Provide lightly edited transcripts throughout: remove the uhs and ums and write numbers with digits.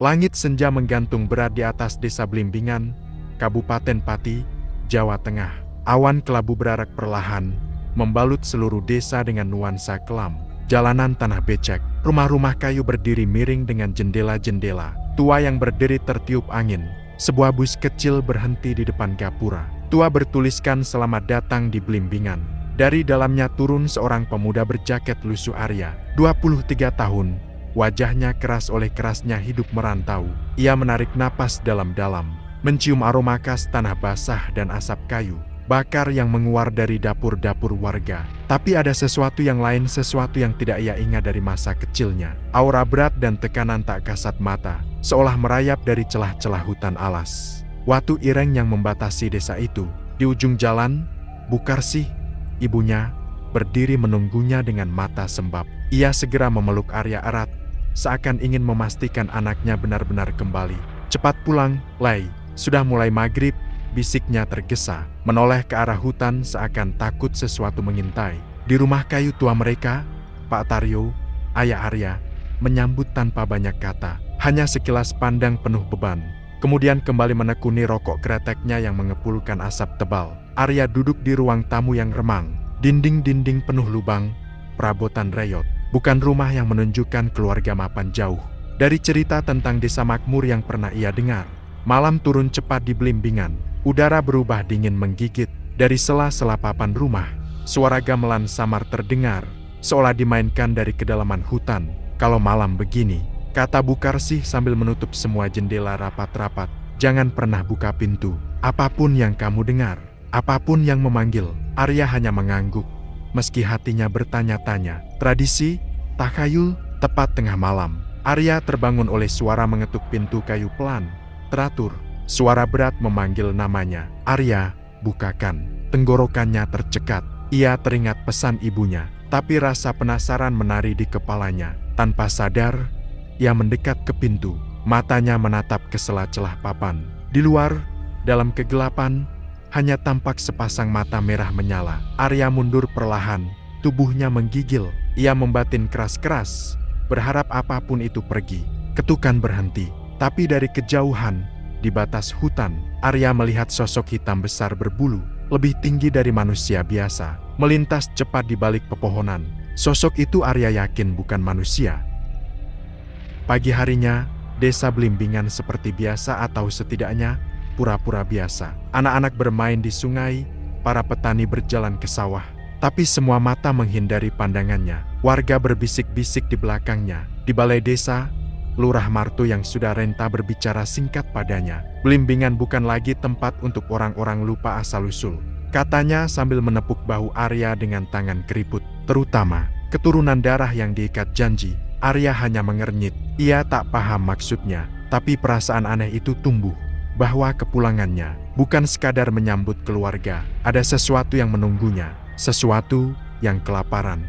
Langit senja menggantung berat di atas desa Blimbingan, Kabupaten Pati, Jawa Tengah. Awan kelabu berarak perlahan, membalut seluruh desa dengan nuansa kelam. Jalanan tanah becek, rumah-rumah kayu berdiri miring dengan jendela-jendela tua yang berdiri tertiup angin. Sebuah bus kecil berhenti di depan gapura. Tua bertuliskan "Selamat datang di Blimbingan". Dari dalamnya turun seorang pemuda berjaket lusuh Arya, 23 tahun. Wajahnya keras oleh kerasnya hidup merantau. Ia menarik napas dalam-dalam, mencium aroma khas tanah basah dan asap kayu bakar yang menguar dari dapur-dapur warga. Tapi ada sesuatu yang lain, sesuatu yang tidak ia ingat dari masa kecilnya. Aura berat dan tekanan tak kasat mata, seolah merayap dari celah-celah hutan alas. Watu Ireng yang membatasi desa itu. Di ujung jalan, Bukarsih, ibunya, berdiri menunggunya dengan mata sembab. Ia segera memeluk Arya erat, seakan ingin memastikan anaknya benar-benar kembali. "Cepat pulang, Lei. Sudah mulai maghrib," bisiknya tergesa, menoleh ke arah hutan seakan takut sesuatu mengintai. Di rumah kayu tua mereka, Pak Taryo, ayah Arya, menyambut tanpa banyak kata. Hanya sekilas pandang penuh beban. Kemudian kembali menekuni rokok kreteknya yang mengepulkan asap tebal. Arya duduk di ruang tamu yang remang. Dinding-dinding penuh lubang, perabotan reyot. Bukan rumah yang menunjukkan keluarga mapan jauh. Dari cerita tentang desa makmur yang pernah ia dengar. Malam turun cepat di Blimbingan. Udara berubah dingin menggigit. Dari sela-sela papan rumah, suara gamelan samar terdengar, seolah dimainkan dari kedalaman hutan. "Kalau malam begini," kata Bukarsih sambil menutup semua jendela rapat-rapat, "jangan pernah buka pintu. Apapun yang kamu dengar, apapun yang memanggil." Arya hanya mengangguk, meski hatinya bertanya-tanya. Tradisi, takhayul, tepat tengah malam. Arya terbangun oleh suara mengetuk pintu kayu pelan, teratur. Suara berat memanggil namanya. "Arya, bukakan." Tenggorokannya tercekat. Ia teringat pesan ibunya, tapi rasa penasaran menari di kepalanya. Tanpa sadar, ia mendekat ke pintu. Matanya menatap ke sela-celah papan. Di luar, dalam kegelapan, hanya tampak sepasang mata merah menyala. Arya mundur perlahan, tubuhnya menggigil. Ia membatin keras-keras, berharap apapun itu pergi. Ketukan berhenti, tapi dari kejauhan, di batas hutan, Arya melihat sosok hitam besar berbulu, lebih tinggi dari manusia biasa, melintas cepat di balik pepohonan. Sosok itu Arya yakin bukan manusia. Pagi harinya, desa Blimbingan seperti biasa atau setidaknya pura-pura biasa. Anak-anak bermain di sungai, para petani berjalan ke sawah. Tapi semua mata menghindari pandangannya. Warga berbisik-bisik di belakangnya. Di balai desa, Lurah Marto yang sudah renta berbicara singkat padanya. "Blimbingan bukan lagi tempat untuk orang-orang lupa asal-usul," katanya sambil menepuk bahu Arya dengan tangan keriput. "Terutama, keturunan darah yang diikat janji." Arya hanya mengernyit. Ia tak paham maksudnya, tapi perasaan aneh itu tumbuh. Bahwa kepulangannya bukan sekadar menyambut keluarga. Ada sesuatu yang menunggunya, sesuatu yang kelaparan.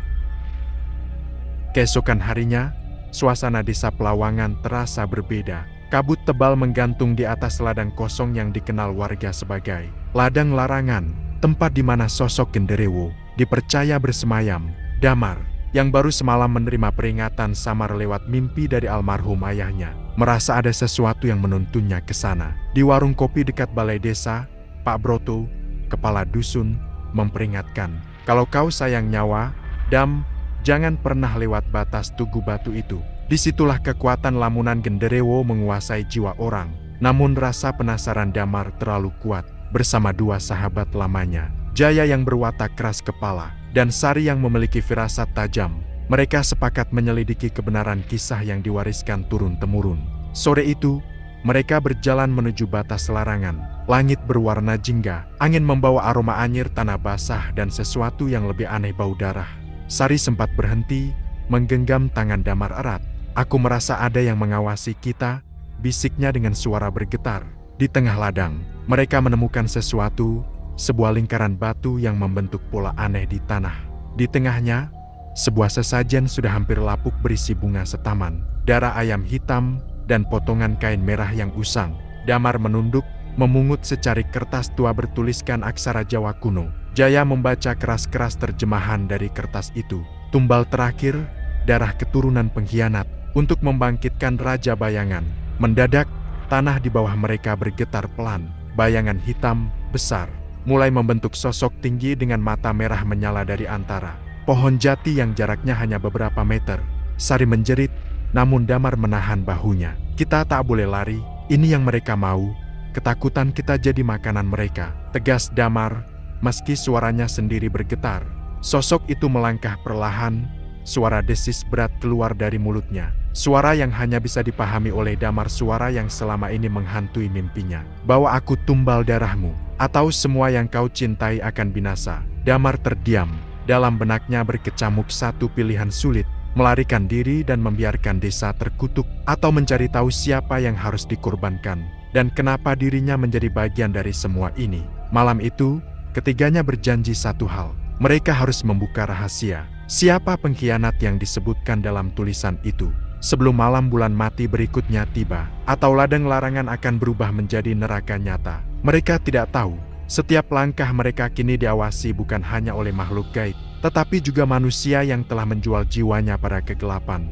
Keesokan harinya, suasana desa Pelawangan terasa berbeda. Kabut tebal menggantung di atas ladang kosong yang dikenal warga sebagai ladang larangan, tempat di mana sosok genderewo dipercaya bersemayam. Damar, yang baru semalam menerima peringatan samar lewat mimpi dari almarhum ayahnya, merasa ada sesuatu yang menuntunnya ke sana. Di warung kopi dekat balai desa, Pak Broto, kepala dusun, memperingatkan, "Kalau kau sayang nyawa, Dam, jangan pernah lewat batas Tugu Batu itu." Disitulah kekuatan lamunan genderewo menguasai jiwa orang. Namun rasa penasaran Damar terlalu kuat. Bersama dua sahabat lamanya, Jaya yang berwatak keras kepala, dan Sari yang memiliki firasat tajam, mereka sepakat menyelidiki kebenaran kisah yang diwariskan turun-temurun. Sore itu, mereka berjalan menuju batas larangan. Langit berwarna jingga, angin membawa aroma anyir tanah basah dan sesuatu yang lebih aneh bau darah. Sari sempat berhenti, menggenggam tangan Damar erat. "Aku merasa ada yang mengawasi kita," bisiknya dengan suara bergetar. Di tengah ladang, mereka menemukan sesuatu, sebuah lingkaran batu yang membentuk pola aneh di tanah. Di tengahnya, sebuah sesajen sudah hampir lapuk berisi bunga setaman, darah ayam hitam, dan potongan kain merah yang usang. Damar menunduk, memungut secarik kertas tua bertuliskan aksara Jawa kuno. Jaya membaca keras-keras terjemahan dari kertas itu. "Tumbal terakhir, darah keturunan pengkhianat, untuk membangkitkan Raja Bayangan." Mendadak, tanah di bawah mereka bergetar pelan. Bayangan hitam, besar, mulai membentuk sosok tinggi dengan mata merah menyala dari antara pohon jati yang jaraknya hanya beberapa meter. Sari menjerit, namun Damar menahan bahunya. Kita tak boleh lari, ini yang mereka mau. Ketakutan kita jadi makanan mereka, tegas Damar, meski suaranya sendiri bergetar. Sosok itu melangkah perlahan, suara desis berat keluar dari mulutnya. Suara yang hanya bisa dipahami oleh Damar, suara yang selama ini menghantui mimpinya. Bawa aku tumbal darahmu, atau semua yang kau cintai akan binasa. Damar terdiam, dalam benaknya berkecamuk satu pilihan sulit, melarikan diri dan membiarkan desa terkutuk, atau mencari tahu siapa yang harus dikorbankan, dan kenapa dirinya menjadi bagian dari semua ini. Malam itu, ketiganya berjanji satu hal. Mereka harus membuka rahasia. Siapa pengkhianat yang disebutkan dalam tulisan itu? Sebelum malam bulan mati berikutnya tiba, atau ladang larangan akan berubah menjadi neraka nyata. Mereka tidak tahu, setiap langkah mereka kini diawasi bukan hanya oleh makhluk gaib, tetapi juga manusia yang telah menjual jiwanya pada kegelapan.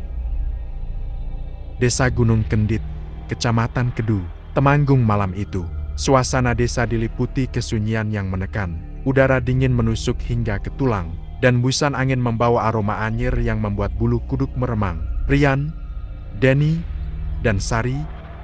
Desa Gunung Kendit, Kecamatan Kedu, Temanggung malam itu. Suasana desa diliputi kesunyian yang menekan. Udara dingin menusuk hingga ke tulang, dan busan angin membawa aroma anyir yang membuat bulu kuduk meremang. Rian, Denny, dan Sari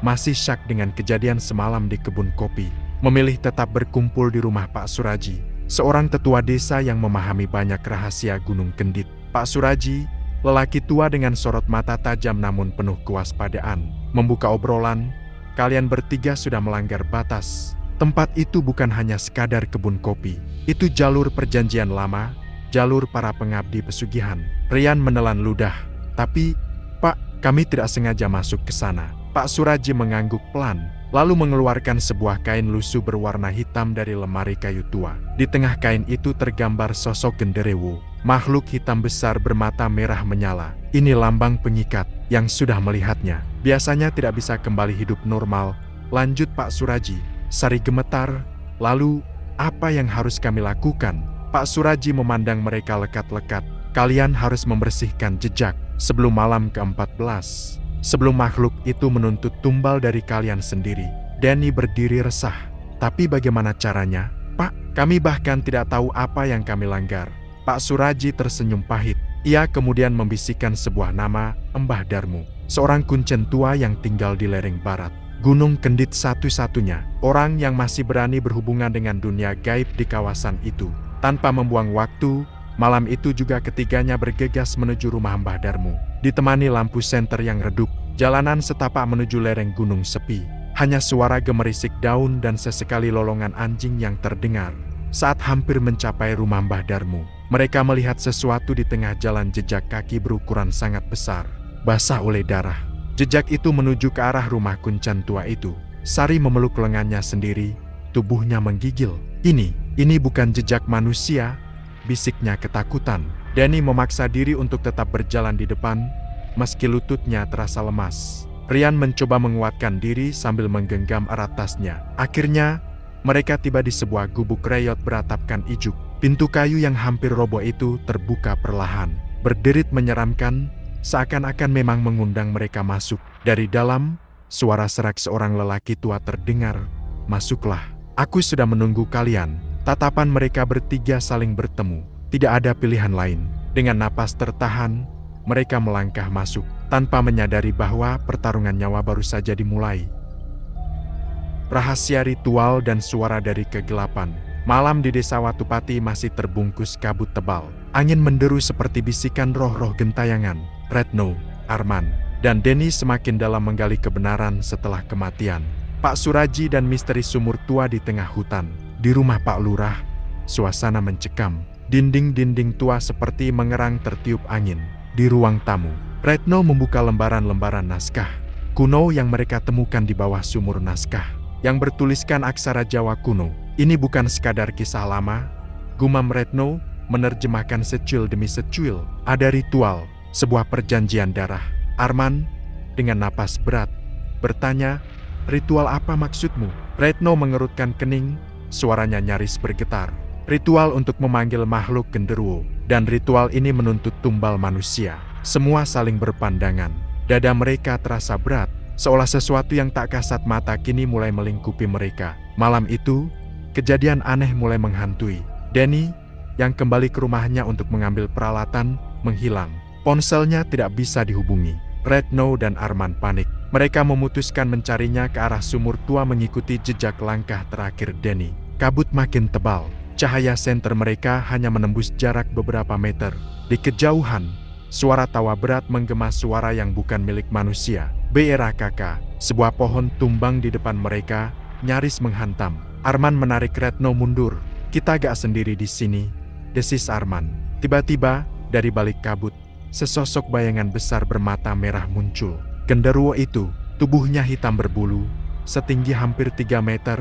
masih syak dengan kejadian semalam di kebun kopi. Memilih tetap berkumpul di rumah Pak Suraji, seorang tetua desa yang memahami banyak rahasia Gunung Kendit. Pak Suraji, lelaki tua dengan sorot mata tajam namun penuh kewaspadaan, membuka obrolan. Kalian bertiga sudah melanggar batas. Tempat itu bukan hanya sekadar kebun kopi. Itu jalur perjanjian lama, jalur para pengabdi pesugihan. Rian menelan ludah. Tapi, Pak, kami tidak sengaja masuk ke sana. Pak Suraji mengangguk pelan, lalu mengeluarkan sebuah kain lusuh berwarna hitam dari lemari kayu tua. Di tengah kain itu tergambar sosok genderewo, makhluk hitam besar bermata merah menyala. Ini lambang pengikat yang sudah melihatnya. Biasanya tidak bisa kembali hidup normal, lanjut Pak Suraji. Sari gemetar, lalu, apa yang harus kami lakukan? Pak Suraji memandang mereka lekat-lekat. Kalian harus membersihkan jejak sebelum malam ke-14. Sebelum makhluk itu menuntut tumbal dari kalian sendiri. Denny berdiri resah. Tapi bagaimana caranya? Pak, kami bahkan tidak tahu apa yang kami langgar. Pak Suraji tersenyum pahit. Ia kemudian membisikkan sebuah nama, Mbah Darmu, seorang kuncen tua yang tinggal di lereng barat Gunung Kendit, satu-satunya orang yang masih berani berhubungan dengan dunia gaib di kawasan itu. Tanpa membuang waktu, malam itu juga ketiganya bergegas menuju rumah Mbah Darmu. Ditemani lampu senter yang redup, jalanan setapak menuju lereng gunung sepi. Hanya suara gemerisik daun dan sesekali lolongan anjing yang terdengar. Saat hampir mencapai rumah Mbah Darmu, mereka melihat sesuatu di tengah jalan. Jejak kaki berukuran sangat besar, basah oleh darah. Jejak itu menuju ke arah rumah kuncen tua itu. Sari memeluk lengannya sendiri, tubuhnya menggigil. Ini bukan jejak manusia, bisiknya ketakutan. Denny memaksa diri untuk tetap berjalan di depan, meski lututnya terasa lemas. Rian mencoba menguatkan diri sambil menggenggam erat tasnya. Akhirnya, mereka tiba di sebuah gubuk reyot beratapkan ijuk. Pintu kayu yang hampir roboh itu terbuka perlahan. Berderit menyeramkan, seakan-akan memang mengundang mereka masuk. Dari dalam, suara serak seorang lelaki tua terdengar. Masuklah, aku sudah menunggu kalian. Tatapan mereka bertiga saling bertemu. Tidak ada pilihan lain. Dengan napas tertahan, mereka melangkah masuk, tanpa menyadari bahwa pertarungan nyawa baru saja dimulai. Rahasia ritual dan suara dari kegelapan. Malam di desa Watupati masih terbungkus kabut tebal. Angin menderu seperti bisikan roh-roh gentayangan. Retno, Arman, dan Denny semakin dalam menggali kebenaran setelah kematian Pak Suraji dan misteri sumur tua di tengah hutan. Di rumah Pak Lurah, suasana mencekam. Dinding-dinding tua seperti mengerang tertiup angin. Di ruang tamu, Retno membuka lembaran-lembaran naskah kuno yang mereka temukan di bawah sumur naskah, yang bertuliskan aksara Jawa kuno. Ini bukan sekadar kisah lama, gumam Retno, menerjemahkan secuil demi secuil. Ada ritual, sebuah perjanjian darah. Arman, dengan napas berat, bertanya, ritual apa maksudmu? Retno mengerutkan kening, suaranya nyaris bergetar. Ritual untuk memanggil makhluk genderuwo, dan ritual ini menuntut tumbal manusia. Semua saling berpandangan. Dada mereka terasa berat. seolah sesuatu yang tak kasat mata kini mulai melingkupi mereka. Malam itu, kejadian aneh mulai menghantui. Danny, yang kembali ke rumahnya untuk mengambil peralatan, menghilang. Ponselnya tidak bisa dihubungi. Retno dan Arman panik. Mereka memutuskan mencarinya ke arah sumur tua mengikuti jejak langkah terakhir Danny. Kabut makin tebal. Cahaya senter mereka hanya menembus jarak beberapa meter. Di kejauhan, suara tawa berat menggema suara yang bukan milik manusia. BRAKK, sebuah pohon tumbang di depan mereka, nyaris menghantam. Arman menarik Retno mundur. Kita gak sendiri di sini, desis Arman. Tiba-tiba, dari balik kabut, sesosok bayangan besar bermata merah muncul. Genderuwo itu, tubuhnya hitam berbulu, setinggi hampir 3 meter,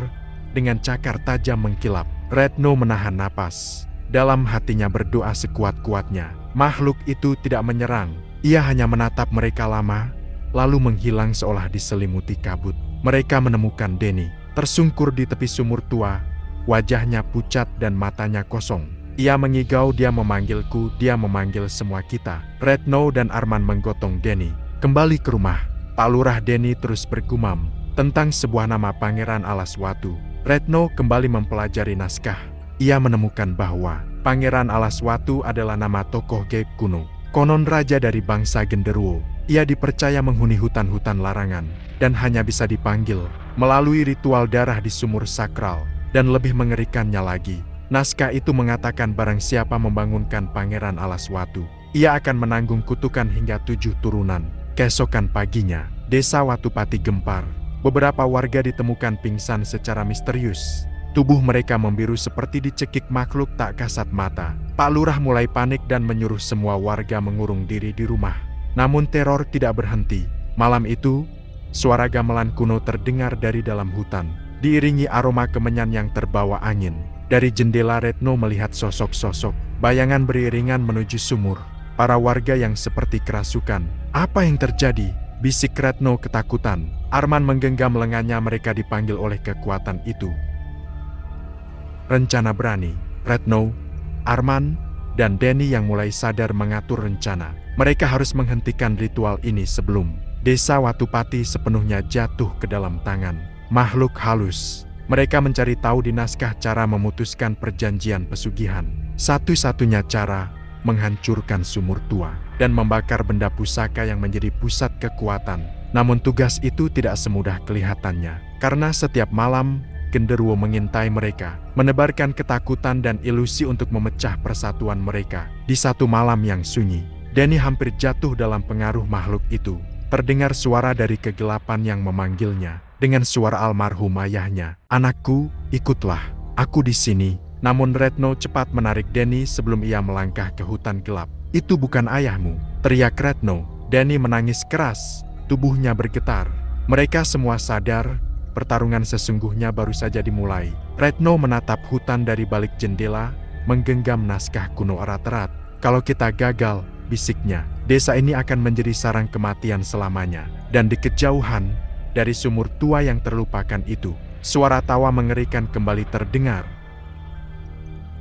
dengan cakar tajam mengkilap. Retno menahan napas. Dalam hatinya berdoa sekuat-kuatnya. Makhluk itu tidak menyerang. Ia hanya menatap mereka lama, lalu menghilang seolah diselimuti kabut. Mereka menemukan Danny, tersungkur di tepi sumur tua. Wajahnya pucat dan matanya kosong. Ia mengigau, dia memanggilku, dia memanggil semua kita. Retno dan Arman menggotong Danny. Kembali ke rumah, Pak Lurah Danny terus bergumam tentang sebuah nama Pangeran Alaswatu. Retno kembali mempelajari naskah. Ia menemukan bahwa Pangeran Alaswatu adalah nama tokoh gaib kuno. Konon raja dari bangsa Genderuwo. Ia dipercaya menghuni hutan-hutan larangan dan hanya bisa dipanggil melalui ritual darah di sumur sakral. Dan lebih mengerikannya lagi, naskah itu mengatakan barang siapa membangunkan Pangeran Alaswatu, ia akan menanggung kutukan hingga 7 turunan. Keesokan paginya, desa Watupati gempar. Beberapa warga ditemukan pingsan secara misterius. Tubuh mereka membiru seperti dicekik makhluk tak kasat mata. Pak Lurah mulai panik dan menyuruh semua warga mengurung diri di rumah. Namun teror tidak berhenti. Malam itu, suara gamelan kuno terdengar dari dalam hutan, diiringi aroma kemenyan yang terbawa angin. Dari jendela Retno melihat sosok-sosok, bayangan beriringan menuju sumur. Para warga yang seperti kerasukan. Apa yang terjadi? Bisik Retno ketakutan. Arman menggenggam lengannya, mereka dipanggil oleh kekuatan itu. Rencana berani. Retno, Arman, dan Danny yang mulai sadar mengatur rencana. Mereka harus menghentikan ritual ini sebelum desa Watupati sepenuhnya jatuh ke dalam tangan makhluk halus. Mereka mencari tahu di naskah cara memutuskan perjanjian pesugihan. Satu-satunya cara, menghancurkan sumur tua dan membakar benda pusaka yang menjadi pusat kekuatan. Namun tugas itu tidak semudah kelihatannya. Karena setiap malam, Genderuwo mengintai mereka, menebarkan ketakutan dan ilusi untuk memecah persatuan mereka. Di satu malam yang sunyi, Danny hampir jatuh dalam pengaruh makhluk itu. Terdengar suara dari kegelapan yang memanggilnya. Dengan suara almarhum ayahnya, "Anakku, ikutlah, aku di sini." Namun Retno cepat menarik Danny sebelum ia melangkah ke hutan gelap. "Itu bukan ayahmu," teriak Retno. Danny menangis keras, tubuhnya bergetar. Mereka semua sadar, pertarungan sesungguhnya baru saja dimulai. Retno menatap hutan dari balik jendela, menggenggam naskah kuno erat-erat. "Kalau kita gagal," bisiknya, "desa ini akan menjadi sarang kematian selamanya." Dan di kejauhan, dari sumur tua yang terlupakan itu, suara tawa mengerikan kembali terdengar.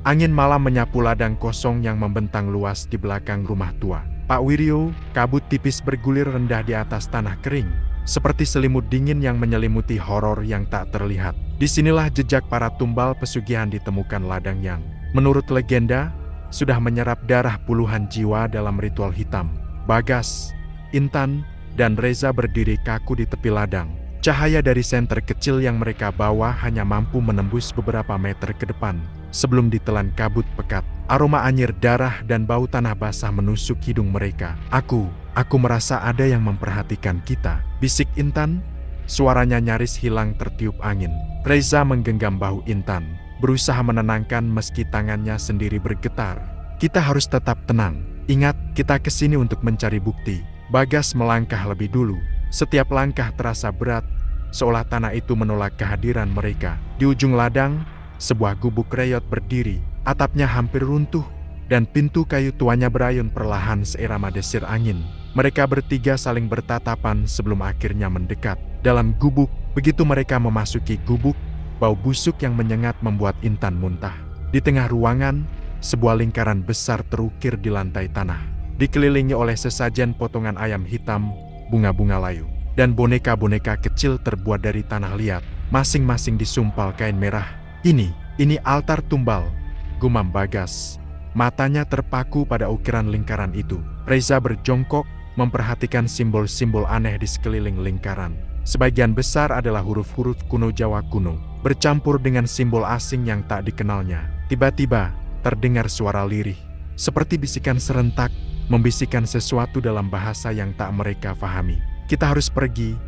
Angin malam menyapu ladang kosong yang membentang luas di belakang rumah tua Pak Wiryo. Kabut tipis bergulir rendah di atas tanah kering, seperti selimut dingin yang menyelimuti horor yang tak terlihat. Disinilah jejak para tumbal pesugihan ditemukan, ladang yang, menurut legenda, sudah menyerap darah puluhan jiwa dalam ritual hitam. Bagas, Intan, dan Reza berdiri kaku di tepi ladang. Cahaya dari senter kecil yang mereka bawa hanya mampu menembus beberapa meter ke depan. Sebelum ditelan kabut pekat, aroma anyir darah dan bau tanah basah menusuk hidung mereka. Aku merasa ada yang memperhatikan kita," bisik Intan. Suaranya nyaris hilang tertiup angin. Reza menggenggam bahu Intan, berusaha menenangkan meski tangannya sendiri bergetar. "Kita harus tetap tenang. Ingat, kita kesini untuk mencari bukti." Bagas melangkah lebih dulu. Setiap langkah terasa berat, seolah tanah itu menolak kehadiran mereka. Di ujung ladang, sebuah gubuk reyot berdiri, atapnya hampir runtuh, dan pintu kayu tuanya berayun perlahan seirama desir angin. Mereka bertiga saling bertatapan sebelum akhirnya mendekat. Dalam gubuk, begitu mereka memasuki gubuk, bau busuk yang menyengat membuat Intan muntah. Di tengah ruangan, sebuah lingkaran besar terukir di lantai tanah, dikelilingi oleh sesajen potongan ayam hitam, bunga-bunga layu. dan boneka-boneka kecil terbuat dari tanah liat, masing-masing disumpal kain merah. Ini altar tumbal, gumam Bagas. Matanya terpaku pada ukiran lingkaran itu. Reza berjongkok, memperhatikan simbol-simbol aneh di sekeliling lingkaran. Sebagian besar adalah huruf-huruf kuno Jawa kuno, bercampur dengan simbol asing yang tak dikenalnya. Tiba-tiba, terdengar suara lirih, seperti bisikan serentak, membisikkan sesuatu dalam bahasa yang tak mereka pahami. "Kita harus pergi,"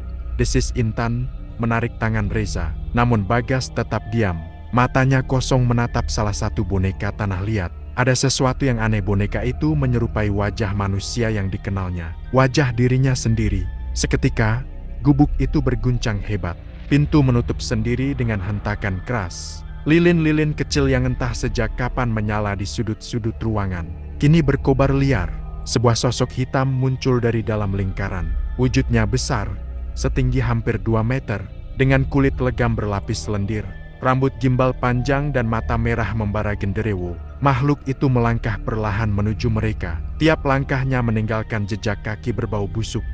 desis Intan, menarik tangan Reza. Namun Bagas tetap diam. Matanya kosong menatap salah satu boneka tanah liat. Ada sesuatu yang aneh, boneka itu menyerupai wajah manusia yang dikenalnya. Wajah dirinya sendiri. Seketika, gubuk itu berguncang hebat. Pintu menutup sendiri dengan hentakan keras. Lilin-lilin kecil yang entah sejak kapan menyala di sudut-sudut ruangan, kini berkobar liar. Sebuah sosok hitam muncul dari dalam lingkaran. Wujudnya besar, setinggi hampir 2 meter, dengan kulit legam berlapis lendir. Rambut gimbal panjang dan mata merah membara genderewo. Makhluk itu melangkah perlahan menuju mereka. Tiap langkahnya meninggalkan jejak kaki berbau busuk.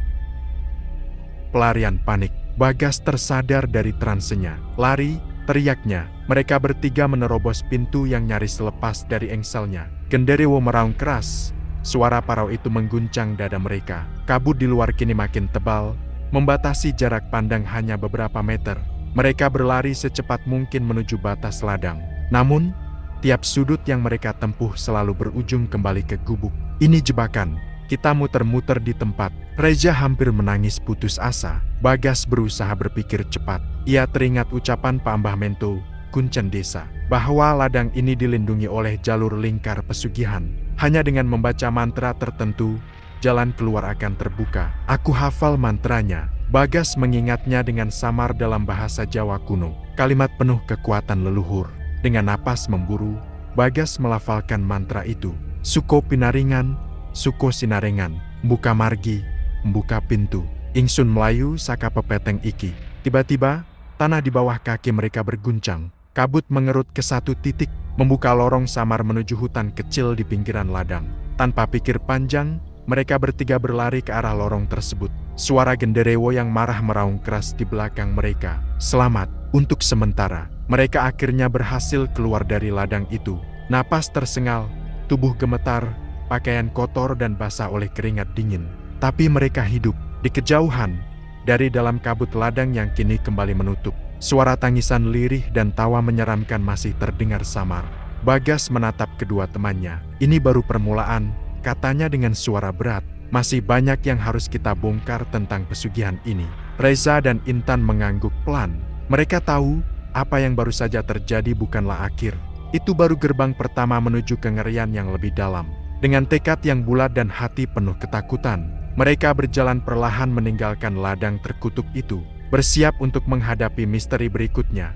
Pelarian panik. Bagas tersadar dari transenya. "Lari!" teriaknya. Mereka bertiga menerobos pintu yang nyaris lepas dari engselnya. Genderewo meraung keras. Suara parau itu mengguncang dada mereka. Kabut di luar kini makin tebal, membatasi jarak pandang hanya beberapa meter. Mereka berlari secepat mungkin menuju batas ladang. Namun, tiap sudut yang mereka tempuh selalu berujung kembali ke gubuk. "Ini jebakan. Kita muter-muter di tempat." Reza hampir menangis putus asa. Bagas berusaha berpikir cepat. Ia teringat ucapan Pak Mbah Mento, Kuncen Desa, bahwa ladang ini dilindungi oleh jalur lingkar pesugihan. Hanya dengan membaca mantra tertentu, jalan keluar akan terbuka. "Aku hafal mantranya." Bagas mengingatnya dengan samar dalam bahasa Jawa kuno. Kalimat penuh kekuatan leluhur. Dengan napas memburu, Bagas melafalkan mantra itu. "Suko pinaringan, suko sinarengan, mbuka margi, membuka pintu. Ingsun Melayu saka pepeteng iki." Tiba-tiba, tanah di bawah kaki mereka berguncang. Kabut mengerut ke satu titik, membuka lorong samar menuju hutan kecil di pinggiran ladang. Tanpa pikir panjang, mereka bertiga berlari ke arah lorong tersebut. Suara genderewo yang marah meraung keras di belakang mereka. "Selamat." Untuk sementara, mereka akhirnya berhasil keluar dari ladang itu. Napas tersengal, tubuh gemetar, pakaian kotor dan basah oleh keringat dingin. Tapi mereka hidup. Di kejauhan, dari dalam kabut ladang yang kini kembali menutup, suara tangisan lirih dan tawa menyeramkan masih terdengar samar. Bagas menatap kedua temannya. "Ini baru permulaan," katanya dengan suara berat. "Masih banyak yang harus kita bongkar tentang pesugihan ini." Reza dan Intan mengangguk pelan. Mereka tahu, apa yang baru saja terjadi bukanlah akhir. Itu baru gerbang pertama menuju kengerian yang lebih dalam. Dengan tekad yang bulat dan hati penuh ketakutan, mereka berjalan perlahan meninggalkan ladang terkutuk itu, bersiap untuk menghadapi misteri berikutnya.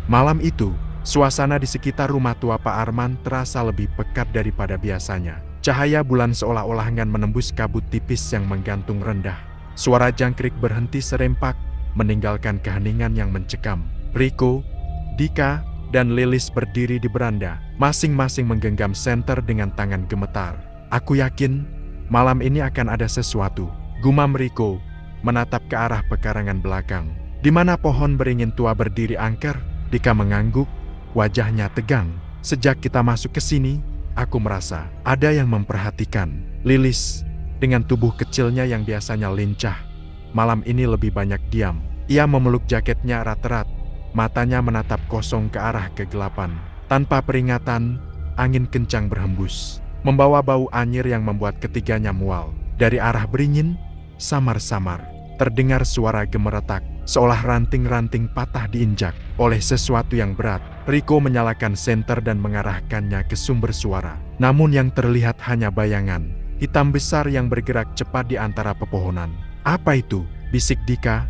Malam itu, suasana di sekitar rumah tua Pak Arman terasa lebih pekat daripada biasanya. Cahaya bulan seolah-olah enggan menembus kabut tipis yang menggantung rendah. Suara jangkrik berhenti serempak, meninggalkan keheningan yang mencekam. Riko, Dika, dan Lilis berdiri di beranda, masing-masing menggenggam senter dengan tangan gemetar. "Aku yakin, malam ini akan ada sesuatu," gumam Riko, menatap ke arah pekarangan belakang. "Di mana pohon beringin tua berdiri angker?" Dika mengangguk, wajahnya tegang. "Sejak kita masuk ke sini, aku merasa ada yang memperhatikan." Lilis, dengan tubuh kecilnya yang biasanya lincah, malam ini lebih banyak diam. Ia memeluk jaketnya erat-erat, matanya menatap kosong ke arah kegelapan. Tanpa peringatan, angin kencang berhembus, membawa bau anyir yang membuat ketiganya mual. Dari arah beringin, samar-samar, terdengar suara gemeretak, seolah ranting-ranting patah diinjak oleh sesuatu yang berat. Riko menyalakan senter dan mengarahkannya ke sumber suara. Namun yang terlihat hanya bayangan hitam besar yang bergerak cepat di antara pepohonan. "Apa itu?" bisik Dika.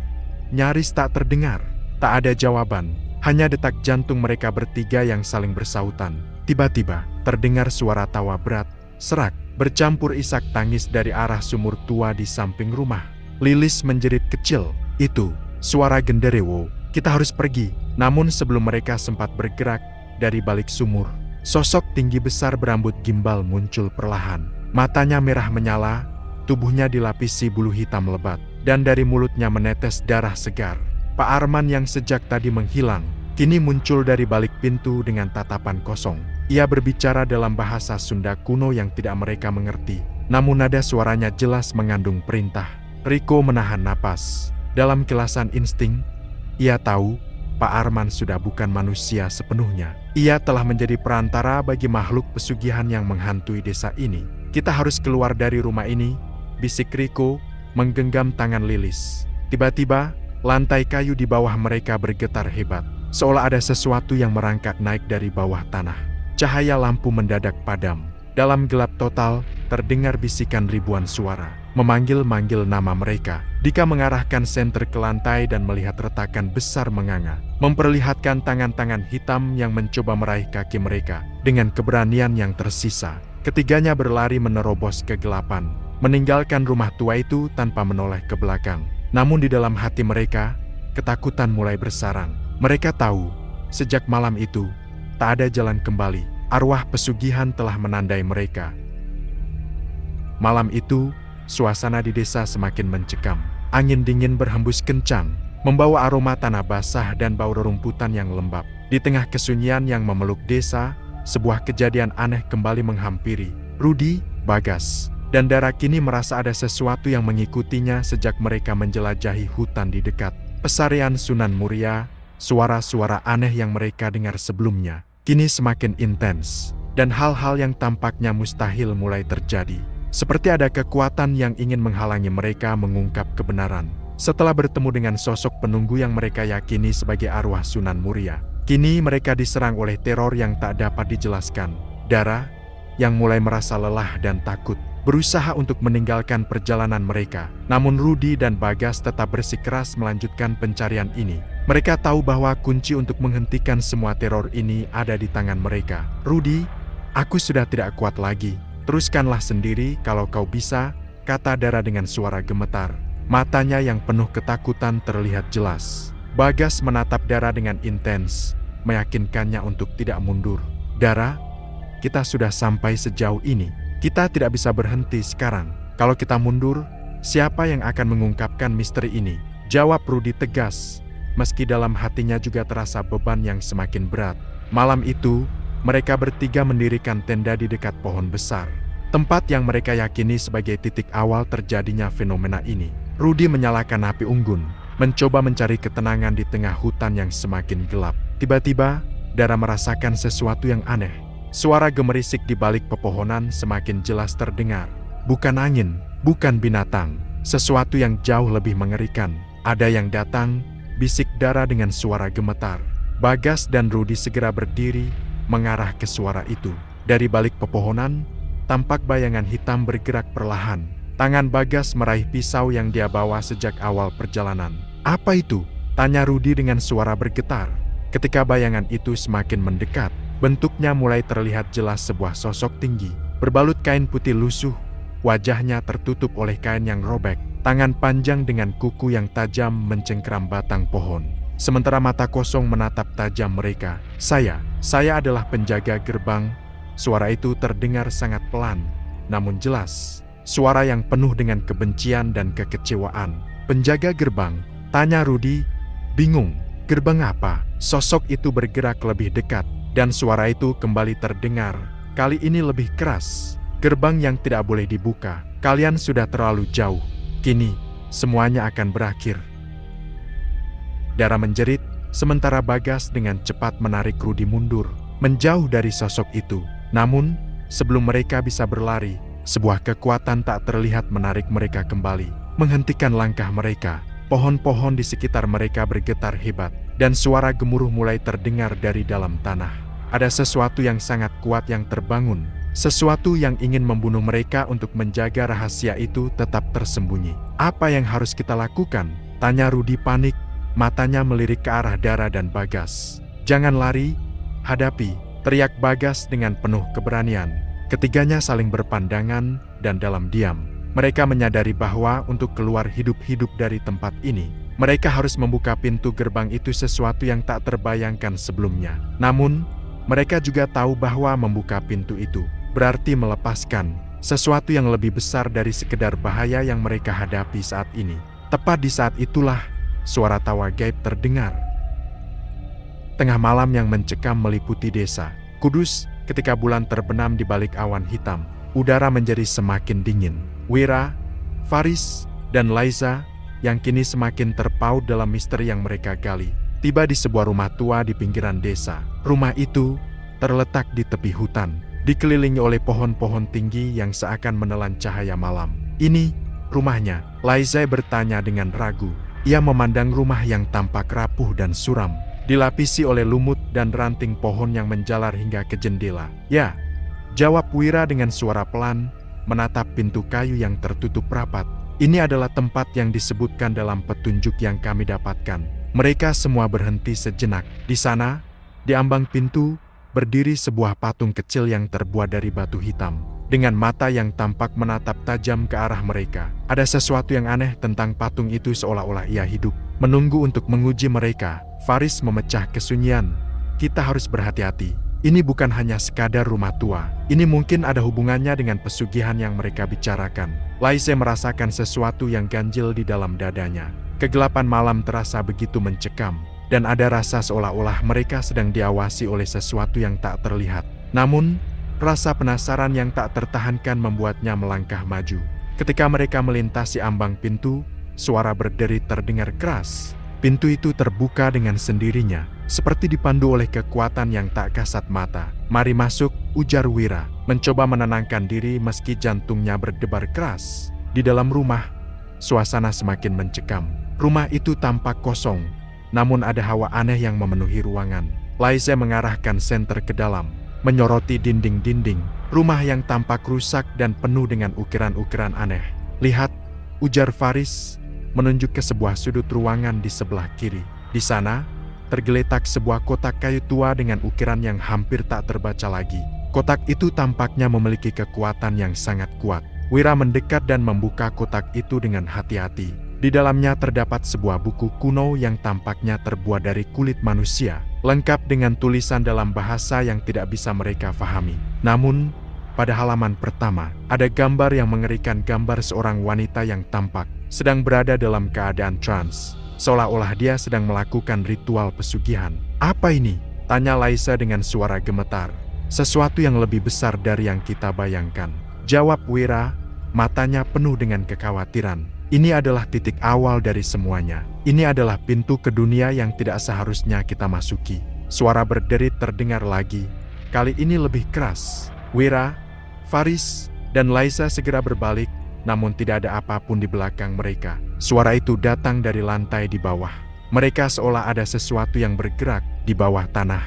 Nyaris tak terdengar. Tak ada jawaban, hanya detak jantung mereka bertiga yang saling bersautan. Tiba-tiba, terdengar suara tawa berat, serak, bercampur isak tangis dari arah sumur tua di samping rumah. Lilis menjerit kecil. "Itu suara genderewo. Kita harus pergi." Namun sebelum mereka sempat bergerak, dari balik sumur, sosok tinggi besar berambut gimbal muncul perlahan. Matanya merah menyala, tubuhnya dilapisi bulu hitam lebat. dan dari mulutnya menetes darah segar. Pak Arman yang sejak tadi menghilang, kini muncul dari balik pintu dengan tatapan kosong. Ia berbicara dalam bahasa Sunda kuno yang tidak mereka mengerti, namun nada suaranya jelas mengandung perintah. Riko menahan napas. Dalam kilasan insting, ia tahu Pak Arman sudah bukan manusia sepenuhnya. Ia telah menjadi perantara bagi makhluk pesugihan yang menghantui desa ini. Kita harus keluar dari rumah ini, bisik Riko, menggenggam tangan Lilis. Tiba-tiba, lantai kayu di bawah mereka bergetar hebat, seolah ada sesuatu yang merangkak naik dari bawah tanah. Cahaya lampu mendadak padam. Dalam gelap total, terdengar bisikan ribuan suara, memanggil-manggil nama mereka. Dika mengarahkan senter ke lantai dan melihat retakan besar menganga, memperlihatkan tangan-tangan hitam yang mencoba meraih kaki mereka. Dengan keberanian yang tersisa, ketiganya berlari menerobos kegelapan, meninggalkan rumah tua itu tanpa menoleh ke belakang. Namun di dalam hati mereka, ketakutan mulai bersarang. Mereka tahu, sejak malam itu, tak ada jalan kembali. Arwah pesugihan telah menandai mereka. Malam itu, suasana di desa semakin mencekam. Angin dingin berhembus kencang, membawa aroma tanah basah dan bau rerumputan yang lembab. Di tengah kesunyian yang memeluk desa, sebuah kejadian aneh kembali menghampiri. Rudi, Bagas, dan Dara kini merasa ada sesuatu yang mengikutinya sejak mereka menjelajahi hutan di dekat Pesarian Sunan Muria. Suara-suara aneh yang mereka dengar sebelumnya kini semakin intens, dan hal-hal yang tampaknya mustahil mulai terjadi. Seperti ada kekuatan yang ingin menghalangi mereka mengungkap kebenaran. Setelah bertemu dengan sosok penunggu yang mereka yakini sebagai arwah Sunan Muria, kini mereka diserang oleh teror yang tak dapat dijelaskan. Dara, yang mulai merasa lelah dan takut, berusaha untuk meninggalkan perjalanan mereka. Namun Rudi dan Bagas tetap bersikeras melanjutkan pencarian ini. Mereka tahu bahwa kunci untuk menghentikan semua teror ini ada di tangan mereka. Rudi, aku sudah tidak kuat lagi. Teruskanlah sendiri kalau kau bisa, kata Dara dengan suara gemetar. Matanya yang penuh ketakutan terlihat jelas. Bagas menatap Dara dengan intens, meyakinkannya untuk tidak mundur. Dara, kita sudah sampai sejauh ini. Kita tidak bisa berhenti sekarang. Kalau kita mundur, siapa yang akan mengungkapkan misteri ini? Jawab Rudi tegas, meski dalam hatinya juga terasa beban yang semakin berat. Malam itu, mereka bertiga mendirikan tenda di dekat pohon besar, tempat yang mereka yakini sebagai titik awal terjadinya fenomena ini. Rudi menyalakan api unggun, mencoba mencari ketenangan di tengah hutan yang semakin gelap. Tiba-tiba, Dara merasakan sesuatu yang aneh. Suara gemerisik di balik pepohonan semakin jelas terdengar. Bukan angin, bukan binatang, sesuatu yang jauh lebih mengerikan. Ada yang datang, bisik Dara dengan suara gemetar. Bagas dan Rudi segera berdiri, mengarah ke suara itu. Dari balik pepohonan, tampak bayangan hitam bergerak perlahan. Tangan Bagas meraih pisau yang dia bawa sejak awal perjalanan. Apa itu? Tanya Rudi dengan suara bergetar. Ketika bayangan itu semakin mendekat, bentuknya mulai terlihat jelas sebuah sosok tinggi, berbalut kain putih lusuh, wajahnya tertutup oleh kain yang robek, tangan panjang dengan kuku yang tajam mencengkeram batang pohon. Sementara mata kosong menatap tajam mereka. Saya adalah penjaga gerbang. Suara itu terdengar sangat pelan, namun jelas. Suara yang penuh dengan kebencian dan kekecewaan. Penjaga gerbang? Tanya Rudi, bingung. Gerbang apa? Sosok itu bergerak lebih dekat, dan suara itu kembali terdengar. Kali ini lebih keras. Gerbang yang tidak boleh dibuka. Kalian sudah terlalu jauh. Kini, semuanya akan berakhir. Dara menjerit, sementara Bagas dengan cepat menarik Rudi mundur, menjauh dari sosok itu. Namun, sebelum mereka bisa berlari, sebuah kekuatan tak terlihat menarik mereka kembali, menghentikan langkah mereka. Pohon-pohon di sekitar mereka bergetar hebat, dan suara gemuruh mulai terdengar dari dalam tanah. Ada sesuatu yang sangat kuat yang terbangun, sesuatu yang ingin membunuh mereka untuk menjaga rahasia itu tetap tersembunyi. Apa yang harus kita lakukan? Tanya Rudi panik, matanya melirik ke arah Dara dan Bagas. Jangan lari, hadapi, teriak Bagas dengan penuh keberanian. Ketiganya saling berpandangan, dan dalam diam, mereka menyadari bahwa untuk keluar hidup-hidup dari tempat ini, mereka harus membuka pintu gerbang itu, sesuatu yang tak terbayangkan sebelumnya. Namun, mereka juga tahu bahwa membuka pintu itu berarti melepaskan sesuatu yang lebih besar dari sekedar bahaya yang mereka hadapi saat ini. Tepat di saat itulah, suara tawa gaib terdengar. Tengah malam yang mencekam meliputi desa Kudus, ketika bulan terbenam di balik awan hitam, udara menjadi semakin dingin. Wira, Faris, dan Laiza, yang kini semakin terpaut dalam misteri yang mereka gali, tiba di sebuah rumah tua di pinggiran desa. Rumah itu terletak di tepi hutan, dikelilingi oleh pohon-pohon tinggi yang seakan menelan cahaya malam. "Ini rumahnya?" Laiza bertanya dengan ragu. Ia memandang rumah yang tampak rapuh dan suram, dilapisi oleh lumut dan ranting pohon yang menjalar hingga ke jendela. "Ya," jawab Wira dengan suara pelan, menatap pintu kayu yang tertutup rapat. "Ini adalah tempat yang disebutkan dalam petunjuk yang kami dapatkan." Mereka semua berhenti sejenak. Di sana, di ambang pintu, berdiri sebuah patung kecil yang terbuat dari batu hitam, dengan mata yang tampak menatap tajam ke arah mereka. Ada sesuatu yang aneh tentang patung itu, seolah-olah ia hidup, menunggu untuk menguji mereka. Faris memecah kesunyian. "Kita harus berhati-hati. Ini bukan hanya sekadar rumah tua. Ini mungkin ada hubungannya dengan pesugihan yang mereka bicarakan." Laiza merasakan sesuatu yang ganjil di dalam dadanya. Kegelapan malam terasa begitu mencekam, dan ada rasa seolah-olah mereka sedang diawasi oleh sesuatu yang tak terlihat. Namun, rasa penasaran yang tak tertahankan membuatnya melangkah maju. Ketika mereka melintasi ambang pintu, suara berderit terdengar keras. Pintu itu terbuka dengan sendirinya, seperti dipandu oleh kekuatan yang tak kasat mata. "Mari masuk," ujar Wira, mencoba menenangkan diri meski jantungnya berdebar keras. Di dalam rumah, suasana semakin mencekam. Rumah itu tampak kosong, namun ada hawa aneh yang memenuhi ruangan. Laiza mengarahkan senter ke dalam, menyoroti dinding-dinding rumah yang tampak rusak dan penuh dengan ukiran-ukiran aneh. "Lihat," ujar Faris, menunjuk ke sebuah sudut ruangan di sebelah kiri. Di sana, tergeletak sebuah kotak kayu tua dengan ukiran yang hampir tak terbaca lagi. Kotak itu tampaknya memiliki kekuatan yang sangat kuat. Wira mendekat dan membuka kotak itu dengan hati-hati. Di dalamnya terdapat sebuah buku kuno yang tampaknya terbuat dari kulit manusia, lengkap dengan tulisan dalam bahasa yang tidak bisa mereka fahami. Namun, pada halaman pertama, ada gambar yang mengerikan, gambar seorang wanita yang tampak sedang berada dalam keadaan trans, seolah-olah dia sedang melakukan ritual pesugihan. "Apa ini?" tanya Laiza dengan suara gemetar. "Sesuatu yang lebih besar dari yang kita bayangkan," jawab Wira, matanya penuh dengan kekhawatiran. "Ini adalah titik awal dari semuanya. Ini adalah pintu ke dunia yang tidak seharusnya kita masuki." Suara berderit terdengar lagi, kali ini lebih keras. Wira, Faris, dan Laiza segera berbalik, namun tidak ada apapun di belakang mereka. Suara itu datang dari lantai di bawah. Mereka seolah ada sesuatu yang bergerak di bawah tanah.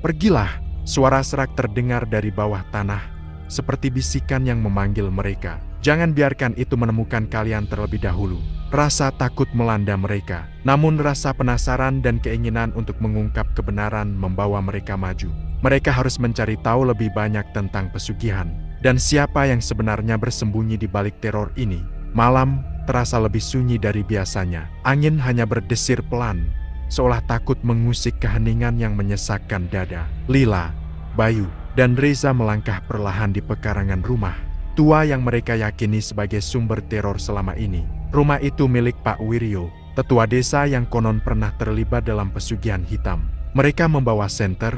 "Pergilah!" Suara serak terdengar dari bawah tanah, seperti bisikan yang memanggil mereka. "Jangan biarkan itu menemukan kalian terlebih dahulu." Rasa takut melanda mereka, namun rasa penasaran dan keinginan untuk mengungkap kebenaran membawa mereka maju. Mereka harus mencari tahu lebih banyak tentang pesugihan, dan siapa yang sebenarnya bersembunyi di balik teror ini. Malam terasa lebih sunyi dari biasanya. Angin hanya berdesir pelan, seolah takut mengusik keheningan yang menyesakkan dada. Lila, Bayu, dan Reza melangkah perlahan di pekarangan rumah tua yang mereka yakini sebagai sumber teror selama ini. Rumah itu milik Pak Wiryo, tetua desa yang konon pernah terlibat dalam pesugihan hitam. Mereka membawa senter,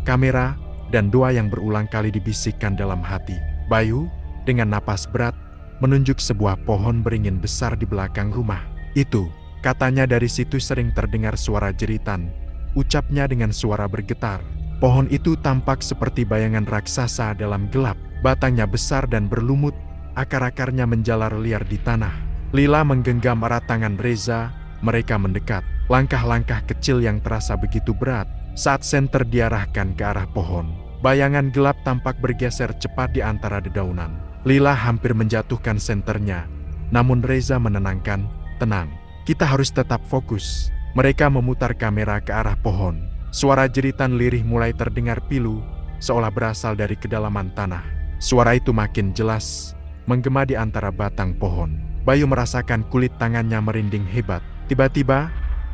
kamera, dan doa yang berulang kali dibisikkan dalam hati. Bayu, dengan napas berat, menunjuk sebuah pohon beringin besar di belakang rumah. "Itu," katanya, "dari situ sering terdengar suara jeritan," ucapnya dengan suara bergetar. Pohon itu tampak seperti bayangan raksasa dalam gelap. Batangnya besar dan berlumut, akar-akarnya menjalar liar di tanah. Lila menggenggam erat tangan Reza, mereka mendekat. Langkah-langkah kecil yang terasa begitu berat saat senter diarahkan ke arah pohon. Bayangan gelap tampak bergeser cepat di antara dedaunan. Lila hampir menjatuhkan senternya, namun Reza menenangkan, "Tenang, kita harus tetap fokus." Mereka memutar kamera ke arah pohon. Suara jeritan lirih mulai terdengar pilu, seolah berasal dari kedalaman tanah. Suara itu makin jelas, menggema di antara batang pohon. Bayu merasakan kulit tangannya merinding hebat. Tiba-tiba,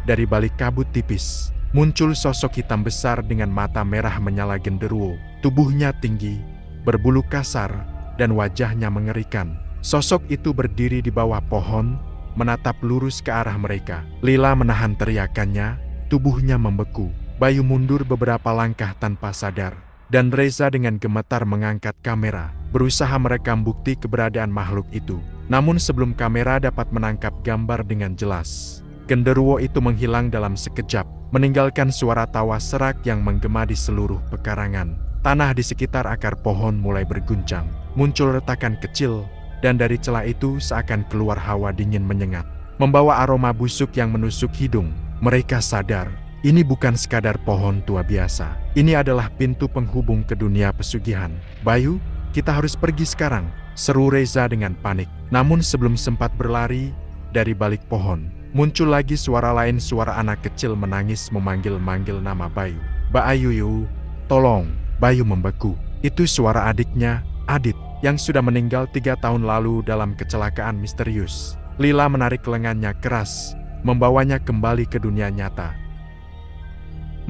dari balik kabut tipis, muncul sosok hitam besar dengan mata merah menyala genderuwo. Tubuhnya tinggi, berbulu kasar, dan wajahnya mengerikan. Sosok itu berdiri di bawah pohon, menatap lurus ke arah mereka. Lila menahan teriakannya, tubuhnya membeku. Bayu mundur beberapa langkah tanpa sadar. Dan Reza dengan gemetar mengangkat kamera, berusaha merekam bukti keberadaan makhluk itu. Namun sebelum kamera dapat menangkap gambar dengan jelas, genderuwo itu menghilang dalam sekejap, meninggalkan suara tawa serak yang menggema di seluruh pekarangan. Tanah di sekitar akar pohon mulai berguncang, muncul retakan kecil, dan dari celah itu seakan keluar hawa dingin menyengat, membawa aroma busuk yang menusuk hidung. Mereka sadar, ini bukan sekadar pohon tua biasa. Ini adalah pintu penghubung ke dunia pesugihan. "Bayu, kita harus pergi sekarang," seru Reza dengan panik. Namun sebelum sempat berlari, dari balik pohon, muncul lagi suara lain, suara anak kecil menangis memanggil-manggil nama Bayu. "Bayu, tolong!" Bayu membeku. Itu suara adiknya, Adit, yang sudah meninggal 3 tahun lalu dalam kecelakaan misterius. Lila menarik lengannya keras, membawanya kembali ke dunia nyata.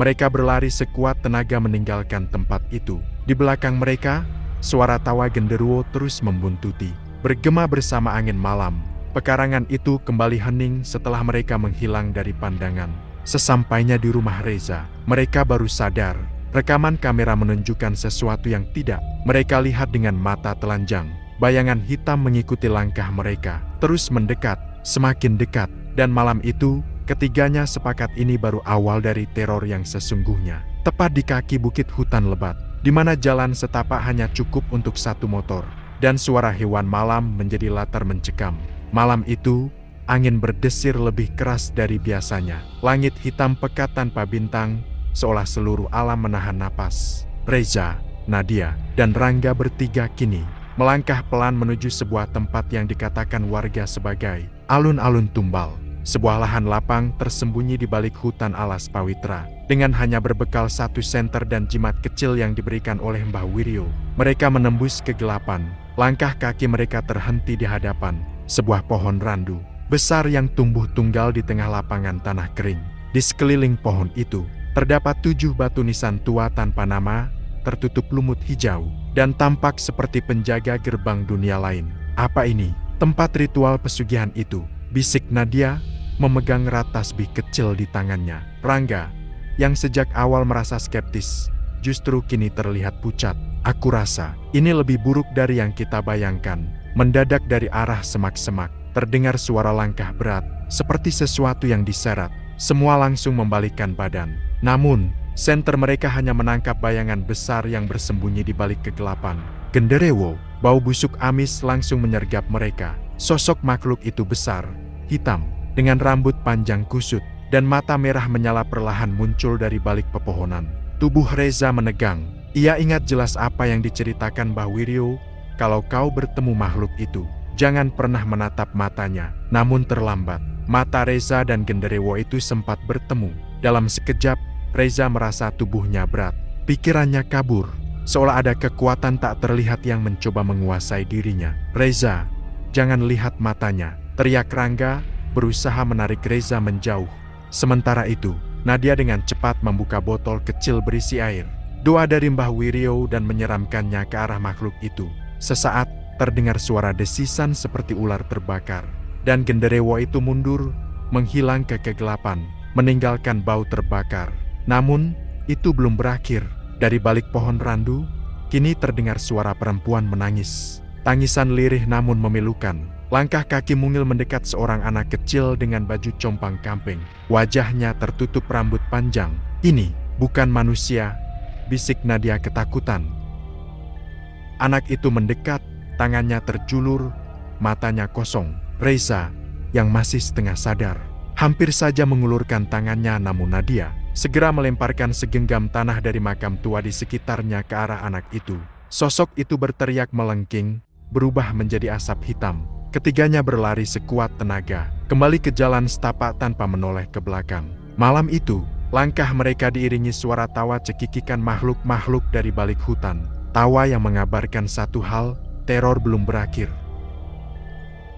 Mereka berlari sekuat tenaga meninggalkan tempat itu. Di belakang mereka, suara tawa genderuwo terus membuntuti, bergema bersama angin malam. Pekarangan itu kembali hening setelah mereka menghilang dari pandangan. Sesampainya di rumah Reza, mereka baru sadar. Rekaman kamera menunjukkan sesuatu yang tidak mereka lihat dengan mata telanjang. Bayangan hitam mengikuti langkah mereka, terus mendekat, semakin dekat. Dan malam itu, ketiganya sepakat ini baru awal dari teror yang sesungguhnya. Tepat di kaki bukit hutan lebat, di mana jalan setapak hanya cukup untuk 1 motor. Dan suara hewan malam menjadi latar mencekam. Malam itu, angin berdesir lebih keras dari biasanya. Langit hitam pekat tanpa bintang, seolah seluruh alam menahan napas. Reza, Nadia, dan Rangga bertiga kini melangkah pelan menuju sebuah tempat yang dikatakan warga sebagai alun-alun tumbal. Sebuah lahan lapang tersembunyi di balik hutan alas Pawitra. Dengan hanya berbekal 1 senter dan jimat kecil yang diberikan oleh Mbah Wiryo, mereka menembus kegelapan. Langkah kaki mereka terhenti di hadapan sebuah pohon randu besar yang tumbuh tunggal di tengah lapangan tanah kering. Di sekeliling pohon itu, terdapat 7 batu nisan tua tanpa nama, tertutup lumut hijau, dan tampak seperti penjaga gerbang dunia lain. "Apa ini? Tempat ritual pesugihan itu?" bisik Nadia, memegang erat tasbih kecil di tangannya. Rangga, yang sejak awal merasa skeptis, justru kini terlihat pucat. "Aku rasa ini lebih buruk dari yang kita bayangkan." Mendadak dari arah semak-semak, terdengar suara langkah berat, seperti sesuatu yang diseret. Semua langsung membalikkan badan. Namun, senter mereka hanya menangkap bayangan besar yang bersembunyi di balik kegelapan. Genderuwo, bau busuk amis langsung menyergap mereka. Sosok makhluk itu besar, hitam, dengan rambut panjang kusut, dan mata merah menyala perlahan muncul dari balik pepohonan. Tubuh Reza menegang. Ia ingat jelas apa yang diceritakan Mbah Wiryo, kalau kau bertemu makhluk itu, jangan pernah menatap matanya. Namun terlambat, mata Reza dan genderuwo itu sempat bertemu. Dalam sekejap, Reza merasa tubuhnya berat, pikirannya kabur, seolah ada kekuatan tak terlihat yang mencoba menguasai dirinya. "Reza, jangan lihat matanya," teriak Rangga, berusaha menarik Reza menjauh. Sementara itu, Nadia dengan cepat membuka botol kecil berisi air, doa dari Mbah Wiryo, dan menyeramkannya ke arah makhluk itu. Sesaat, terdengar suara desisan seperti ular terbakar, dan genderuwo itu mundur, menghilang ke kegelapan, meninggalkan bau terbakar. Namun, itu belum berakhir. Dari balik pohon randu, kini terdengar suara perempuan menangis. Tangisan lirih namun memilukan. Langkah kaki mungil mendekat seorang anak kecil dengan baju compang camping. Wajahnya tertutup rambut panjang. "Ini bukan manusia," bisik Nadia ketakutan. Anak itu mendekat, tangannya terjulur, matanya kosong. Reza, yang masih setengah sadar, hampir saja mengulurkan tangannya, namun Nadia segera melemparkan segenggam tanah dari makam tua di sekitarnya ke arah anak itu. Sosok itu berteriak melengking, berubah menjadi asap hitam. Ketiganya berlari sekuat tenaga, kembali ke jalan setapak tanpa menoleh ke belakang. Malam itu, langkah mereka diiringi suara tawa cekikikan makhluk-makhluk dari balik hutan. Tawa yang mengabarkan satu hal, teror belum berakhir.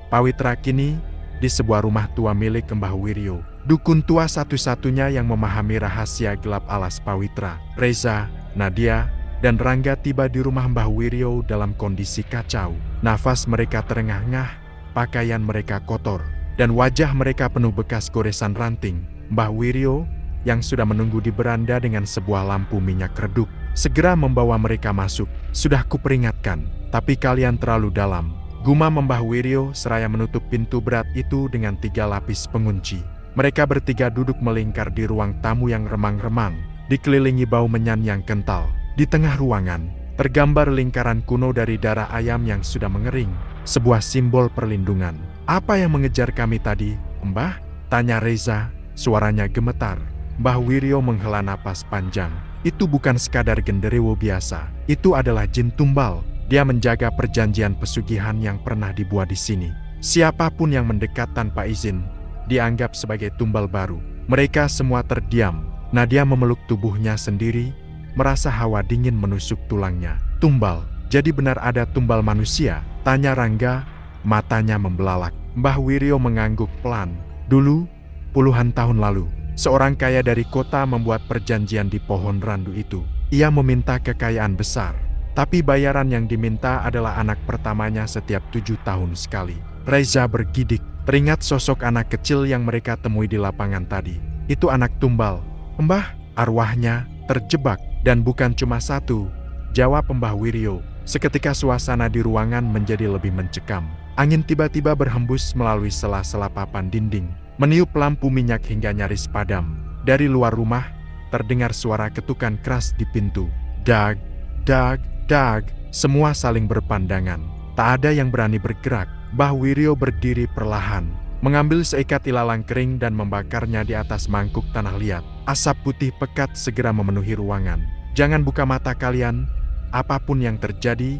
Pawitra kini di sebuah rumah tua milik Mbah Wiryo, dukun tua satu-satunya yang memahami rahasia gelap alas Pawitra. Reza, Nadia, dan Rangga tiba di rumah Mbah Wiryo dalam kondisi kacau. Nafas mereka terengah-engah, pakaian mereka kotor, dan wajah mereka penuh bekas goresan ranting. Mbah Wiryo, yang sudah menunggu di beranda dengan sebuah lampu minyak redup, segera membawa mereka masuk. Sudah kuperingatkan, tapi kalian terlalu dalam, gumam Mbah Wiryo seraya menutup pintu berat itu dengan 3 lapis pengunci. Mereka bertiga duduk melingkar di ruang tamu yang remang-remang, dikelilingi bau menyan yang kental. Di tengah ruangan, tergambar lingkaran kuno dari darah ayam yang sudah mengering, sebuah simbol perlindungan. "Apa yang mengejar kami tadi, Mbah?" tanya Reza, suaranya gemetar. Mbah Wiryo menghela napas panjang. "Itu bukan sekadar genderewo biasa, itu adalah jin tumbal. Dia menjaga perjanjian pesugihan yang pernah dibuat di sini. Siapapun yang mendekat tanpa izin dianggap sebagai tumbal baru." Mereka semua terdiam. Nadia memeluk tubuhnya sendiri, merasa hawa dingin menusuk tulangnya. "Tumbal, jadi benar ada tumbal manusia?" tanya Rangga, matanya membelalak. Mbah Wiryo mengangguk pelan. "Dulu, puluhan tahun lalu, seorang kaya dari kota membuat perjanjian di pohon randu itu. Ia meminta kekayaan besar, tapi bayaran yang diminta adalah anak pertamanya setiap 7 tahun sekali." Reza bergidik, teringat sosok anak kecil yang mereka temui di lapangan tadi. "Itu anak tumbal, Mbah, arwahnya terjebak. Dan bukan cuma satu," jawab Mbah Wiryo. Seketika suasana di ruangan menjadi lebih mencekam. Angin tiba-tiba berhembus melalui sela-sela papan dinding, meniup lampu minyak hingga nyaris padam. Dari luar rumah, terdengar suara ketukan keras di pintu. Dag, dag, dag, semua saling berpandangan. Tak ada yang berani bergerak. Mbah Wiryo berdiri perlahan, mengambil seikat ilalang kering dan membakarnya di atas mangkuk tanah liat. Asap putih pekat segera memenuhi ruangan. "Jangan buka mata kalian, apapun yang terjadi,"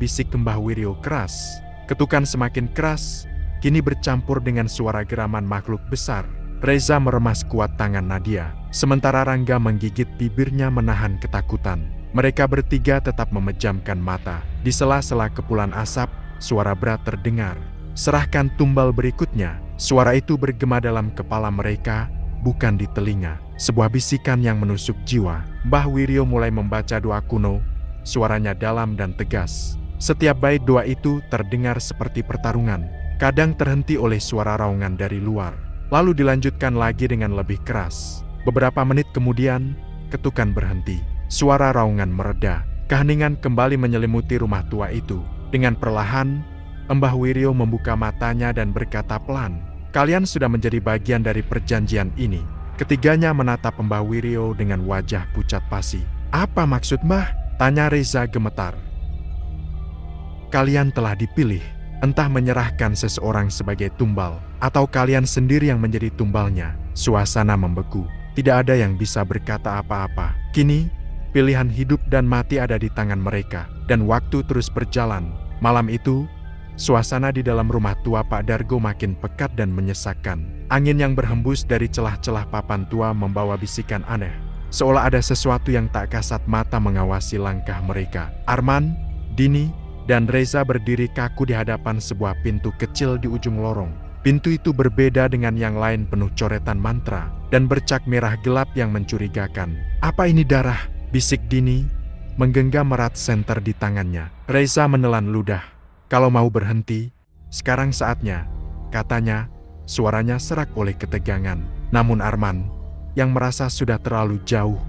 bisik Mbah Wiryo keras. Ketukan semakin keras, kini bercampur dengan suara geraman makhluk besar. Reza meremas kuat tangan Nadia, sementara Rangga menggigit bibirnya menahan ketakutan. Mereka bertiga tetap memejamkan mata. Di sela-sela kepulan asap, suara berat terdengar. "Serahkan tumbal berikutnya." Suara itu bergema dalam kepala mereka, bukan di telinga. Sebuah bisikan yang menusuk jiwa. Mbah Wiryo mulai membaca doa kuno, suaranya dalam dan tegas. Setiap bait doa itu terdengar seperti pertarungan, kadang terhenti oleh suara raungan dari luar, lalu dilanjutkan lagi dengan lebih keras. Beberapa menit kemudian, ketukan berhenti. Suara raungan mereda, keheningan kembali menyelimuti rumah tua itu. Dengan perlahan, Mbah Wiryo membuka matanya dan berkata pelan, "Kalian sudah menjadi bagian dari perjanjian ini." Ketiganya menatap Mbah Wiryo dengan wajah pucat pasi. "Apa maksud Mbah?" tanya Reza gemetar. "Kalian telah dipilih, entah menyerahkan seseorang sebagai tumbal, atau kalian sendiri yang menjadi tumbalnya." Suasana membeku, tidak ada yang bisa berkata apa-apa. Kini, pilihan hidup dan mati ada di tangan mereka, dan waktu terus berjalan. Malam itu, suasana di dalam rumah tua Pak Dargo makin pekat dan menyesakkan. Angin yang berhembus dari celah-celah papan tua membawa bisikan aneh, seolah ada sesuatu yang tak kasat mata mengawasi langkah mereka. Arman, Dini, dan Reza berdiri kaku di hadapan sebuah pintu kecil di ujung lorong. Pintu itu berbeda dengan yang lain, penuh coretan mantra dan bercak merah gelap yang mencurigakan. "Apa ini darah?" bisik Dini, menggenggam erat senter di tangannya. Reza menelan ludah. "Kalau mau berhenti, sekarang saatnya," katanya, suaranya serak oleh ketegangan. Namun Arman, yang merasa sudah terlalu jauh,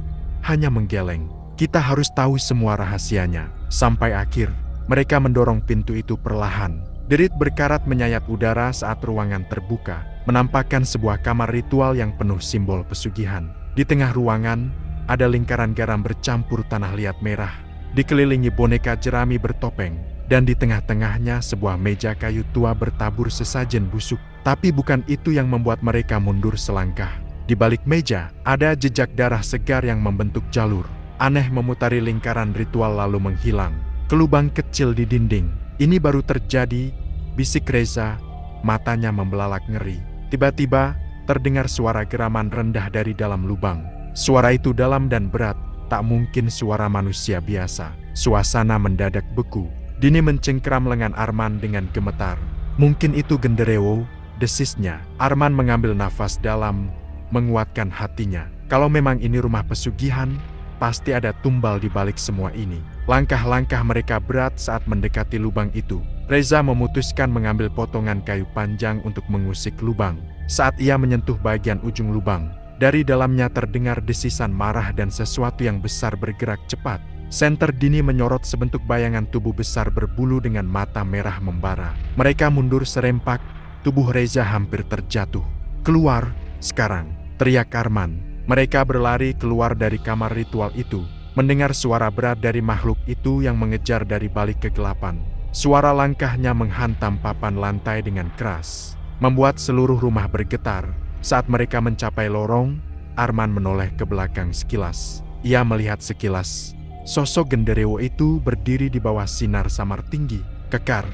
hanya menggeleng. "Kita harus tahu semua rahasianya." Sampai akhir, mereka mendorong pintu itu perlahan. Derit berkarat menyayat udara saat ruangan terbuka, menampakkan sebuah kamar ritual yang penuh simbol pesugihan. Di tengah ruangan, ada lingkaran garam bercampur tanah liat merah, dikelilingi boneka jerami bertopeng, dan di tengah-tengahnya sebuah meja kayu tua bertabur sesajen busuk. Tapi bukan itu yang membuat mereka mundur selangkah. Di balik meja, ada jejak darah segar yang membentuk jalur aneh memutari lingkaran ritual lalu menghilang ke lubang kecil di dinding. "Ini baru terjadi," bisik Reza, matanya membelalak ngeri. Tiba-tiba, terdengar suara geraman rendah dari dalam lubang. Suara itu dalam dan berat, tak mungkin suara manusia biasa. Suasana mendadak beku. Dini mencengkeram lengan Arman dengan gemetar. "Mungkin itu genderewo," desisnya. Arman mengambil nafas dalam, menguatkan hatinya. Kalau memang ini rumah pesugihan, pasti ada tumbal di balik semua ini. Langkah-langkah mereka berat saat mendekati lubang itu. Reza memutuskan mengambil potongan kayu panjang untuk mengusik lubang. Saat ia menyentuh bagian ujung lubang, dari dalamnya terdengar desisan marah dan sesuatu yang besar bergerak cepat. Senter Dini menyorot sebentuk bayangan tubuh besar berbulu dengan mata merah membara. Mereka mundur serempak, tubuh Reza hampir terjatuh. "Keluar, sekarang!" teriak Arman. Mereka berlari keluar dari kamar ritual itu, mendengar suara berat dari makhluk itu yang mengejar dari balik kegelapan. Suara langkahnya menghantam papan lantai dengan keras, membuat seluruh rumah bergetar. Saat mereka mencapai lorong, Arman menoleh ke belakang sekilas. Ia melihat sekilas, sosok genderuwo itu berdiri di bawah sinar samar tinggi, kekar,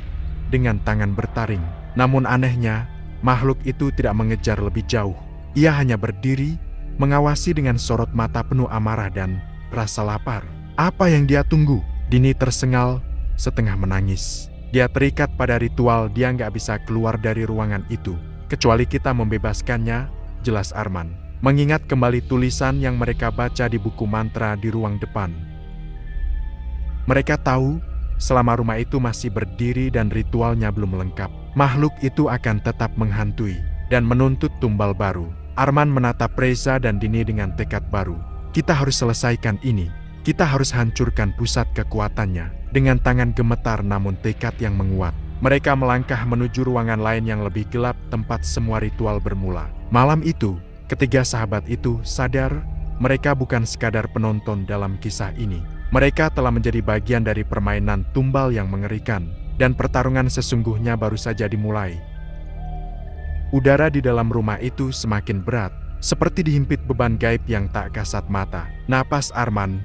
dengan tangan bertaring. Namun anehnya, makhluk itu tidak mengejar lebih jauh. Ia hanya berdiri, mengawasi dengan sorot mata penuh amarah dan rasa lapar. Apa yang dia tunggu? Dini tersengal, setengah menangis. Dia terikat pada ritual, dia nggak bisa keluar dari ruangan itu. Kecuali kita membebaskannya, jelas Arman. Mengingat kembali tulisan yang mereka baca di buku mantra di ruang depan. Mereka tahu, selama rumah itu masih berdiri dan ritualnya belum lengkap, makhluk itu akan tetap menghantui dan menuntut tumbal baru. Arman menatap Reza dan Dini dengan tekad baru. Kita harus selesaikan ini. Kita harus hancurkan pusat kekuatannya. Dengan tangan gemetar namun tekad yang menguat, mereka melangkah menuju ruangan lain yang lebih gelap, tempat semua ritual bermula. Malam itu, ketiga sahabat itu sadar mereka bukan sekadar penonton dalam kisah ini. Mereka telah menjadi bagian dari permainan tumbal yang mengerikan, dan pertarungan sesungguhnya baru saja dimulai. Udara di dalam rumah itu semakin berat, seperti dihimpit beban gaib yang tak kasat mata. Napas Arman,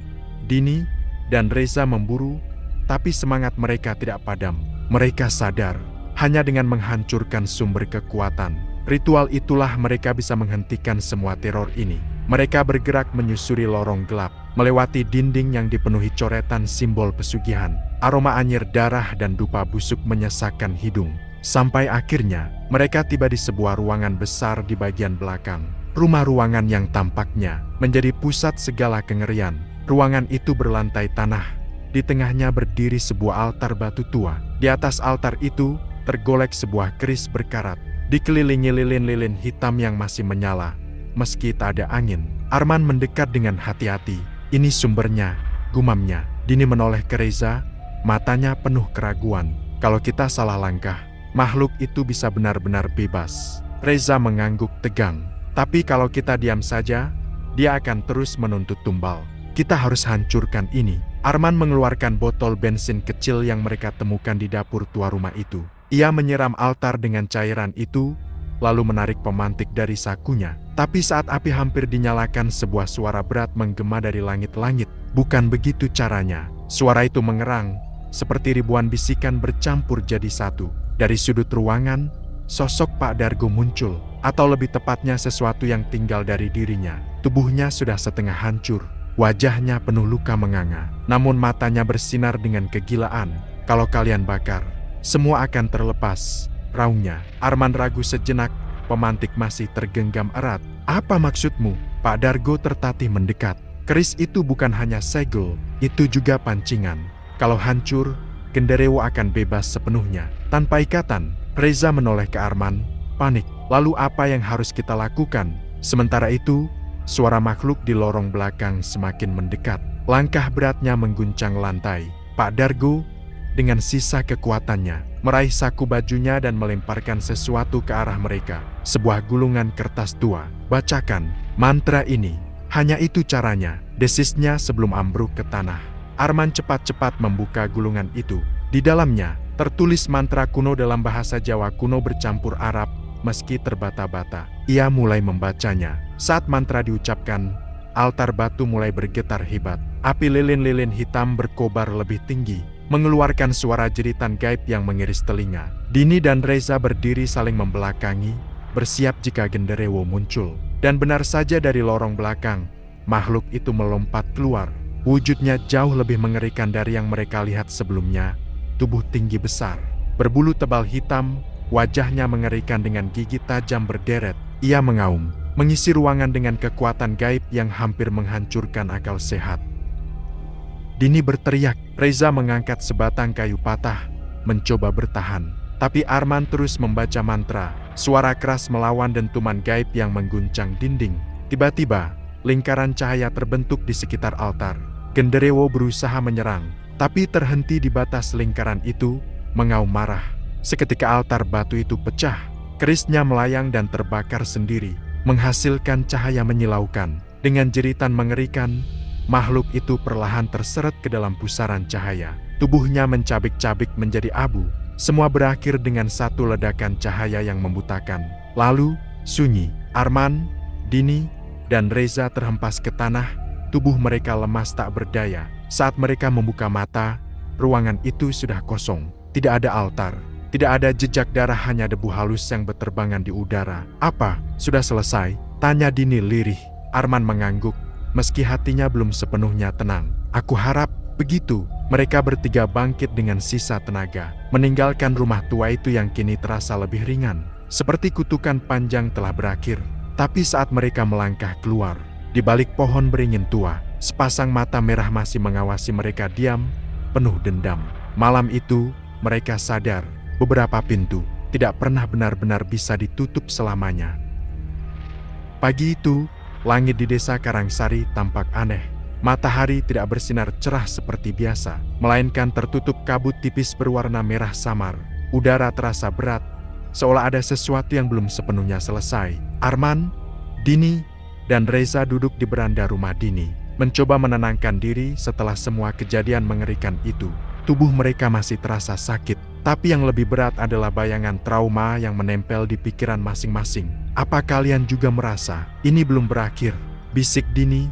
Dini, dan Reza memburu, tapi semangat mereka tidak padam. Mereka sadar, hanya dengan menghancurkan sumber kekuatan ritual itulah mereka bisa menghentikan semua teror ini. Mereka bergerak menyusuri lorong gelap, melewati dinding yang dipenuhi coretan simbol pesugihan. Aroma anyir darah dan dupa busuk menyesakkan hidung. Sampai akhirnya, mereka tiba di sebuah ruangan besar di bagian belakang. Rumah ruangan yang tampaknya menjadi pusat segala kengerian. Ruangan itu berlantai tanah. Di tengahnya berdiri sebuah altar batu tua. Di atas altar itu, tergolek sebuah keris berkarat, dikelilingi lilin-lilin hitam yang masih menyala. Meski tak ada angin, Arman mendekat dengan hati-hati. Ini sumbernya, gumamnya. Dini menoleh ke Reza, matanya penuh keraguan. Kalau kita salah langkah, makhluk itu bisa benar-benar bebas. Reza mengangguk tegang. Tapi kalau kita diam saja, dia akan terus menuntut tumbal. Kita harus hancurkan ini. Arman mengeluarkan botol bensin kecil yang mereka temukan di dapur tua rumah itu. Ia menyiram altar dengan cairan itu, lalu menarik pemantik dari sakunya. Tapi saat api hampir dinyalakan, sebuah suara berat menggema dari langit-langit. Bukan begitu caranya. Suara itu mengerang, seperti ribuan bisikan bercampur jadi satu. Dari sudut ruangan, sosok Pak Dargo muncul. Atau lebih tepatnya sesuatu yang tinggal dari dirinya. Tubuhnya sudah setengah hancur. Wajahnya penuh luka menganga, namun matanya bersinar dengan kegilaan. Kalau kalian bakar, semua akan terlepas, raungnya. Arman ragu sejenak, pemantik masih tergenggam erat. Apa maksudmu? Pak Dargo tertatih mendekat. Keris itu bukan hanya segel, itu juga pancingan. Kalau hancur, genderuwo akan bebas sepenuhnya. Tanpa ikatan, Reza menoleh ke Arman, panik. Lalu apa yang harus kita lakukan? Sementara itu, suara makhluk di lorong belakang semakin mendekat. Langkah beratnya mengguncang lantai. Pak Dargo, dengan sisa kekuatannya, meraih saku bajunya dan melemparkan sesuatu ke arah mereka. Sebuah gulungan kertas tua. Bacakan mantra ini. Hanya itu caranya, desisnya sebelum ambruk ke tanah. Arman cepat-cepat membuka gulungan itu. Di dalamnya, tertulis mantra kuno dalam bahasa Jawa kuno bercampur Arab. Meski terbata-bata, ia mulai membacanya. Saat mantra diucapkan, altar batu mulai bergetar hebat. Api lilin-lilin hitam berkobar lebih tinggi, mengeluarkan suara jeritan gaib yang mengiris telinga. Dini dan Reza berdiri saling membelakangi, bersiap jika genderuwo muncul. Dan benar saja dari lorong belakang, makhluk itu melompat keluar. Wujudnya jauh lebih mengerikan dari yang mereka lihat sebelumnya. Tubuh tinggi besar, berbulu tebal hitam, wajahnya mengerikan dengan gigi tajam berderet. Ia mengaum, mengisi ruangan dengan kekuatan gaib yang hampir menghancurkan akal sehat. Dini berteriak. Reza mengangkat sebatang kayu patah, mencoba bertahan. Tapi Arman terus membaca mantra. Suara keras melawan dentuman gaib yang mengguncang dinding. Tiba-tiba, lingkaran cahaya terbentuk di sekitar altar. Genderewo berusaha menyerang, tapi terhenti di batas lingkaran itu, mengaum marah. Seketika altar batu itu pecah, kerisnya melayang dan terbakar sendiri, menghasilkan cahaya menyilaukan. Dengan jeritan mengerikan, makhluk itu perlahan terseret ke dalam pusaran cahaya. Tubuhnya mencabik-cabik menjadi abu. Semua berakhir dengan satu ledakan cahaya yang membutakan. Lalu, sunyi. Arman, Dini, dan Reza terhempas ke tanah. Tubuh mereka lemas tak berdaya. Saat mereka membuka mata, ruangan itu sudah kosong. Tidak ada altar, tidak ada jejak darah, hanya debu halus yang berterbangan di udara. "Apa, sudah selesai?" tanya Dini lirih. Arman mengangguk, meski hatinya belum sepenuhnya tenang. "Aku harap begitu." Mereka bertiga bangkit dengan sisa tenaga, meninggalkan rumah tua itu yang kini terasa lebih ringan. Seperti kutukan panjang telah berakhir. Tapi saat mereka melangkah keluar, di balik pohon beringin tua, sepasang mata merah masih mengawasi mereka diam, penuh dendam. Malam itu, mereka sadar, beberapa pintu tidak pernah benar-benar bisa ditutup selamanya. Pagi itu, langit di desa Karangsari tampak aneh. Matahari tidak bersinar cerah seperti biasa, melainkan tertutup kabut tipis berwarna merah samar. Udara terasa berat, seolah ada sesuatu yang belum sepenuhnya selesai. Arman, Dini, dan Reza duduk di beranda rumah Dini, mencoba menenangkan diri setelah semua kejadian mengerikan itu. Tubuh mereka masih terasa sakit, tapi yang lebih berat adalah bayangan trauma yang menempel di pikiran masing-masing. "Apa kalian juga merasa ini belum berakhir?" bisik Dini,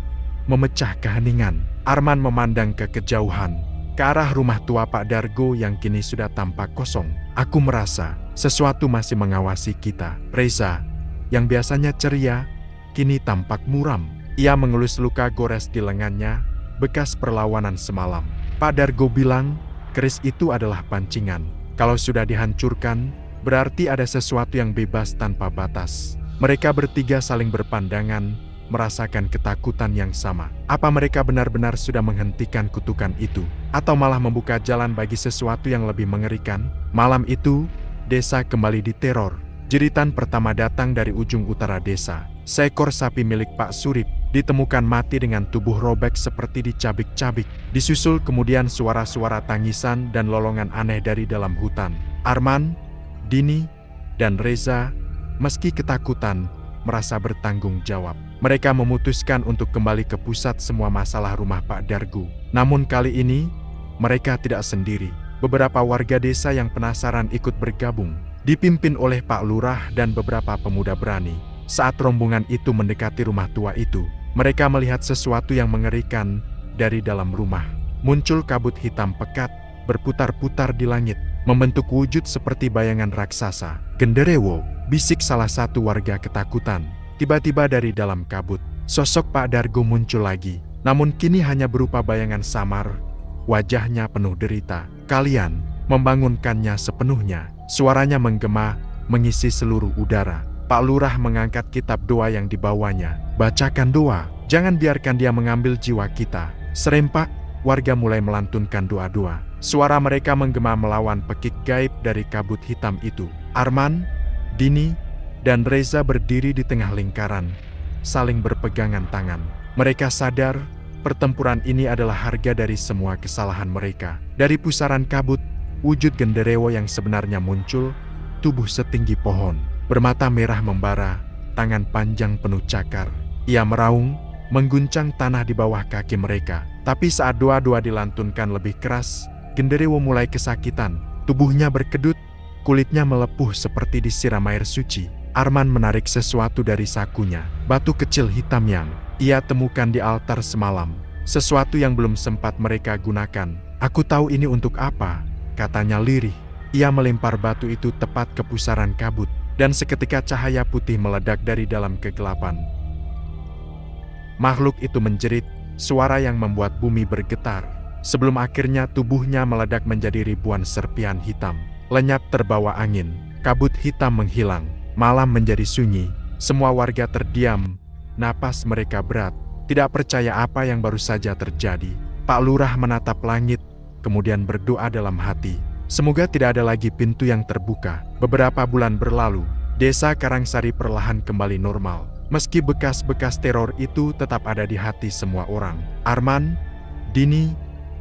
memecah keheningan. Arman memandang ke kejauhan, ke arah rumah tua Pak Dargo yang kini sudah tampak kosong. "Aku merasa sesuatu masih mengawasi kita." Reza, yang biasanya ceria, kini tampak muram. Ia mengelus luka gores di lengannya, bekas perlawanan semalam. Pak Dargo bilang, keris itu adalah pancingan. Kalau sudah dihancurkan, berarti ada sesuatu yang bebas tanpa batas. Mereka bertiga saling berpandangan, merasakan ketakutan yang sama. Apa mereka benar-benar sudah menghentikan kutukan itu, atau malah membuka jalan bagi sesuatu yang lebih mengerikan? Malam itu, desa kembali diteror. Jeritan pertama datang dari ujung utara desa. Seekor sapi milik Pak Surip ditemukan mati dengan tubuh robek seperti dicabik-cabik. Disusul kemudian suara-suara tangisan dan lolongan aneh dari dalam hutan. Arman, Dini, dan Reza, meski ketakutan, merasa bertanggung jawab. Mereka memutuskan untuk kembali ke pusat semua masalah rumah Pak Dargo. Namun kali ini, mereka tidak sendiri. Beberapa warga desa yang penasaran ikut bergabung, dipimpin oleh Pak Lurah dan beberapa pemuda berani. Saat rombongan itu mendekati rumah tua itu, mereka melihat sesuatu yang mengerikan dari dalam rumah. Muncul kabut hitam pekat, berputar-putar di langit, membentuk wujud seperti bayangan raksasa. "Genderewo," bisik salah satu warga ketakutan. Tiba-tiba dari dalam kabut, sosok Pak Dargo muncul lagi, namun kini hanya berupa bayangan samar. Wajahnya penuh derita. "Kalian membangunkannya sepenuhnya." Suaranya menggema, mengisi seluruh udara. Pak Lurah mengangkat kitab doa yang dibawanya. "Bacakan doa, jangan biarkan dia mengambil jiwa kita." Serempak, warga mulai melantunkan doa-doa. Suara mereka menggema melawan pekik gaib dari kabut hitam itu. Arman, Dini, dan Reza berdiri di tengah lingkaran, saling berpegangan tangan. Mereka sadar, pertempuran ini adalah harga dari semua kesalahan mereka. Dari pusaran kabut, wujud Genderewo yang sebenarnya muncul, tubuh setinggi pohon, bermata merah membara, tangan panjang penuh cakar. Ia meraung, mengguncang tanah di bawah kaki mereka. Tapi saat doa-doa dilantunkan lebih keras, Genderewo mulai kesakitan. Tubuhnya berkedut, kulitnya melepuh seperti disiram air suci. Arman menarik sesuatu dari sakunya, batu kecil hitam yang ia temukan di altar semalam. Sesuatu yang belum sempat mereka gunakan. "Aku tahu ini untuk apa," katanya lirih. Ia melempar batu itu tepat ke pusaran kabut, dan seketika cahaya putih meledak dari dalam kegelapan. Makhluk itu menjerit, suara yang membuat bumi bergetar. Sebelum akhirnya tubuhnya meledak menjadi ribuan serpihan hitam. Lenyap terbawa angin, kabut hitam menghilang. Malam menjadi sunyi, semua warga terdiam, napas mereka berat, tidak percaya apa yang baru saja terjadi. Pak Lurah menatap langit, kemudian berdoa dalam hati. Semoga tidak ada lagi pintu yang terbuka. Beberapa bulan berlalu, desa Karangsari perlahan kembali normal. Meski bekas-bekas teror itu tetap ada di hati semua orang. Arman, Dini,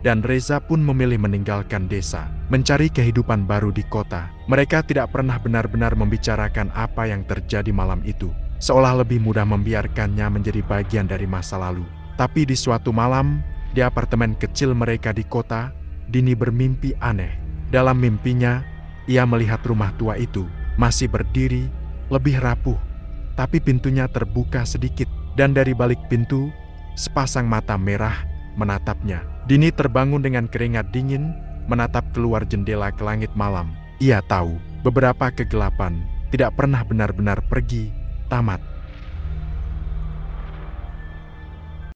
dan Reza pun memilih meninggalkan desa, mencari kehidupan baru di kota. Mereka tidak pernah benar-benar membicarakan apa yang terjadi malam itu, seolah lebih mudah membiarkannya menjadi bagian dari masa lalu. Tapi di suatu malam, di apartemen kecil mereka di kota, Dini bermimpi aneh. Dalam mimpinya, ia melihat rumah tua itu masih berdiri, lebih rapuh, tapi pintunya terbuka sedikit, dan dari balik pintu, sepasang mata merah menatapnya. Dini terbangun dengan keringat dingin, menatap keluar jendela ke langit malam. Ia tahu, beberapa kegelapan tidak pernah benar-benar pergi, tamat.